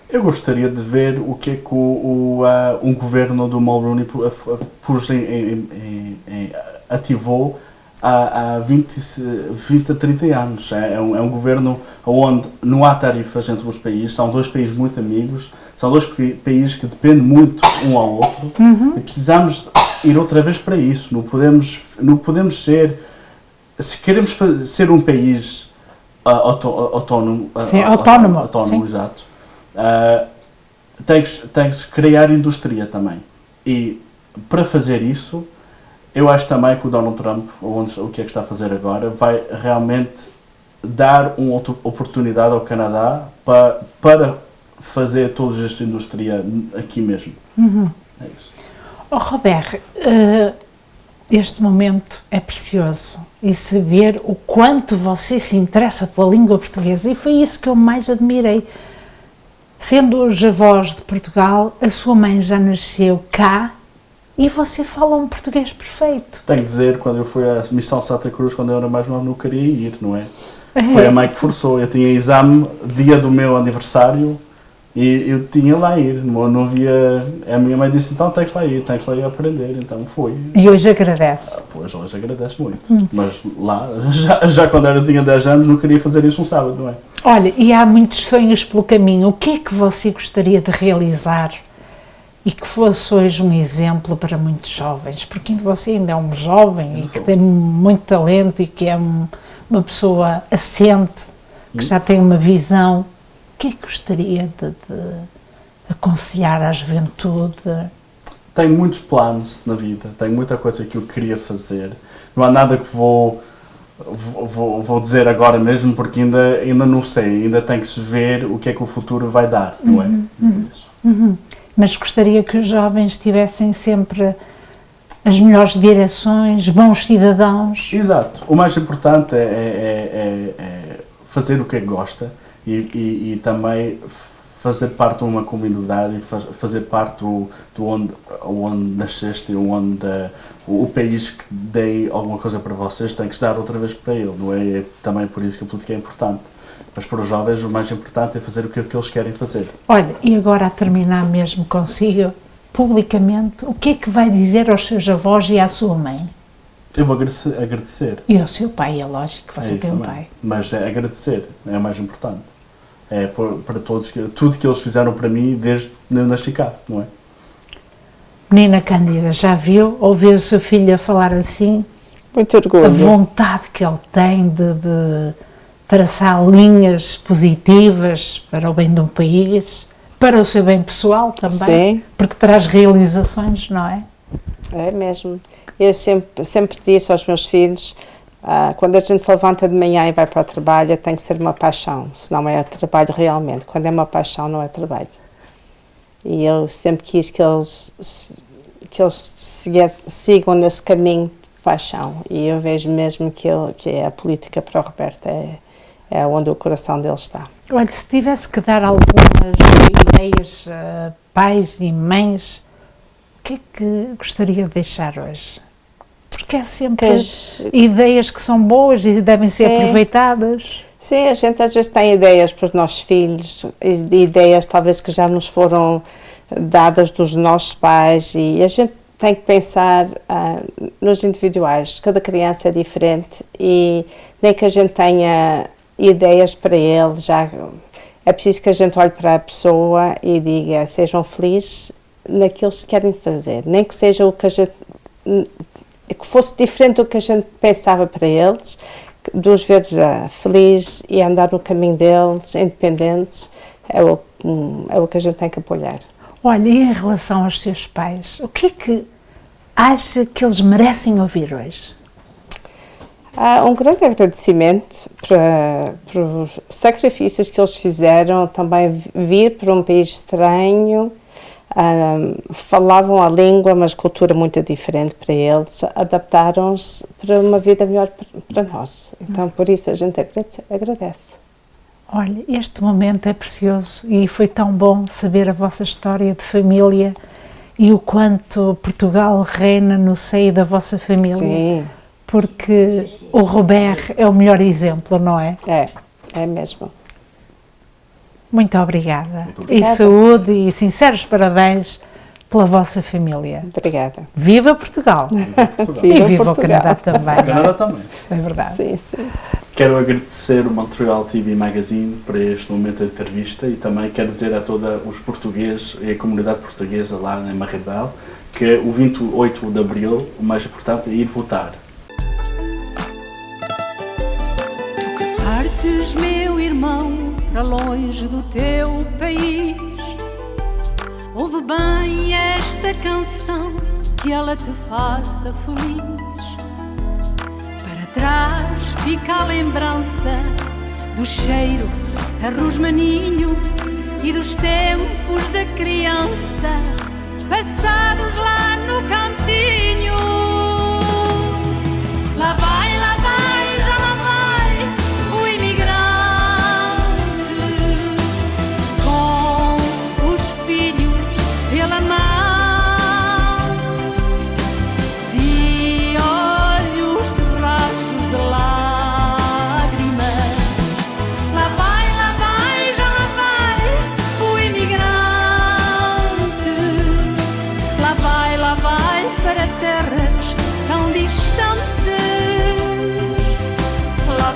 Eu gostaria de ver o que é que um governo do Mulroney ativou há 20 a 30 anos. É um governo onde não há tarifas entre os países, são dois países muito amigos, são dois países que dependem muito um ao outro e precisamos ir outra vez para isso. Não podemos ser, se queremos ser um país autónomo, sim. Exato, tens que criar indústria também. E para fazer isso, eu acho também que o Donald Trump, o que é que está a fazer agora, vai realmente dar uma outra oportunidade ao Canadá para fazer toda esta indústria aqui mesmo. É isso. Robert, este momento é precioso e saber o quanto você se interessa pela língua portuguesa, e foi isso que eu mais admirei. Sendo os avós de Portugal, a sua mãe já nasceu cá e você fala um português perfeito. Tenho que dizer, quando eu fui à Missão Santa Cruz, quando eu era mais novo, não queria ir, não é? Foi a mãe que forçou. Eu tinha exame dia do meu aniversário e eu tinha lá ir. Não havia... A minha mãe disse, então tens lá ir aprender. Então fui. E hoje agradece? Pois, hoje agradece muito. Mas lá, já quando eu tinha 10 anos, não queria fazer isso um sábado, não é? Olha, e há muitos sonhos pelo caminho. O que é que você gostaria de realizar e que fosse hoje um exemplo para muitos jovens? Porque você ainda é um jovem e que tem muito talento e que é uma pessoa assente, que já tem uma visão. O que é que gostaria de aconselhar à juventude? Tenho muitos planos na vida, tenho muita coisa que eu queria fazer. Não há nada que vou dizer agora mesmo, porque ainda não sei, ainda tem que se ver o que é que o futuro vai dar, não é? Mas gostaria que os jovens tivessem sempre as melhores direções, bons cidadãos. Exato. O mais importante é fazer o que gosta e também fazer parte de uma comunidade, fazer parte do onde nasceste, o país que dei alguma coisa para vocês tem que dar outra vez para ele, não é? É também por isso que a política é importante. Mas para os jovens o mais importante é fazer o que eles querem fazer. Olha, e agora a terminar mesmo consigo, publicamente, o que é que vai dizer aos seus avós e à sua mãe? Eu vou agradecer. E ao seu pai, é lógico que você tem um também. pai. Mas agradecer é o mais importante. É para todos, tudo que eles fizeram para mim desde eu nasci cá, não é? Menina Cândida, já viu, ouvir o seu filho a falar assim? Muito orgulho. A vontade que ele tem de traçar linhas positivas para o bem de um país, para o seu bem pessoal também, sim, porque traz realizações, não é? É mesmo. Eu sempre disse aos meus filhos, quando a gente se levanta de manhã e vai para o trabalho, tem que ser uma paixão, senão é trabalho realmente. Quando é uma paixão, não é trabalho. E eu sempre quis que eles sigam nesse caminho de paixão. E eu vejo mesmo que a política para o Roberto é onde o coração dele está. Olha, se tivesse que dar algumas ideias a pais e mães, o que é que gostaria de deixar hoje? Porque há sempre ideias que são boas e devem ser aproveitadas. Sim, a gente às vezes tem ideias para os nossos filhos, ideias talvez que já nos foram dadas dos nossos pais, e a gente tem que pensar nos individuais. Cada criança é diferente e nem que a gente tenha ideias para eles, já é preciso que a gente olhe para a pessoa e diga, sejam felizes naquilo que querem fazer, nem que seja o que a gente, que fosse diferente do que a gente pensava para eles, de os ver felizes e andar no caminho deles, independentes, é o que a gente tem que apoiar. Olha, e em relação aos seus pais, o que é que acha que eles merecem ouvir hoje? Um grande agradecimento para os sacrifícios que eles fizeram, também vir para um país estranho, falavam a língua, mas cultura muito diferente para eles, adaptaram-se para uma vida melhor para nós. Então, por isso, a gente agradece. Olha, este momento é precioso e foi tão bom saber a vossa história de família e o quanto Portugal reina no seio da vossa família. Sim. Porque o Robert é o melhor exemplo, não é? É mesmo. Muito obrigada. Muito obrigada. E saúde e sinceros parabéns pela vossa família. Obrigada. Viva Portugal! Viva Portugal. E viva Portugal. o Canadá também. O Canadá também. É verdade. Sim, sim. Quero agradecer o Montreal TV Magazine por este momento de entrevista e também quero dizer a todos os portugueses e a comunidade portuguesa lá em Maribel que o 28 de abril o mais importante é ir votar. Partes, meu irmão, para longe do teu país. Ouve bem esta canção, que ela te faça feliz. Para trás fica a lembrança do cheiro a rosmaninho e dos tempos da criança, passados lá no cantinho. Lá vai, já lá vai o imigrante, com os filhos pela mão, de olhos de rastros de lágrimas. Lá vai, já lá vai o imigrante. Lá vai para terras tão distantes. Lá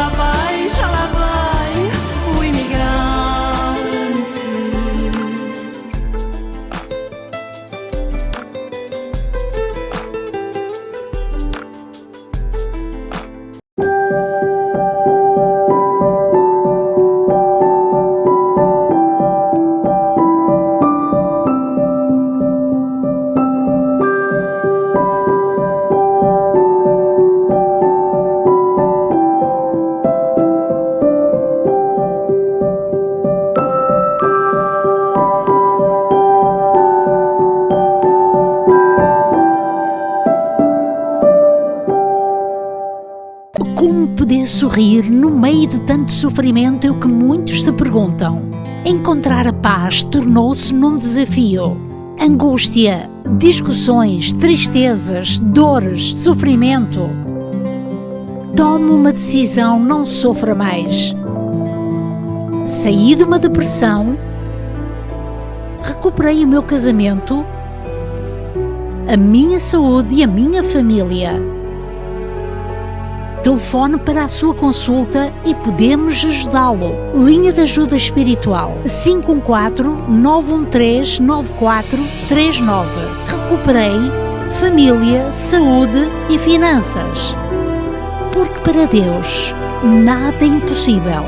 vai, já lá vai o imigrante. Como poder sorrir no meio de tanto sofrimento é o que muitos se perguntam. Encontrar a paz tornou-se num desafio. Angústia, discussões, tristezas, dores, sofrimento. Tome uma decisão, não sofra mais. Saí de uma depressão, recuperei o meu casamento, a minha saúde e a minha família. Telefone para a sua consulta e podemos ajudá-lo. Linha de ajuda espiritual 514-913-9439. Recuperei família, saúde e finanças. Porque para Deus nada é impossível.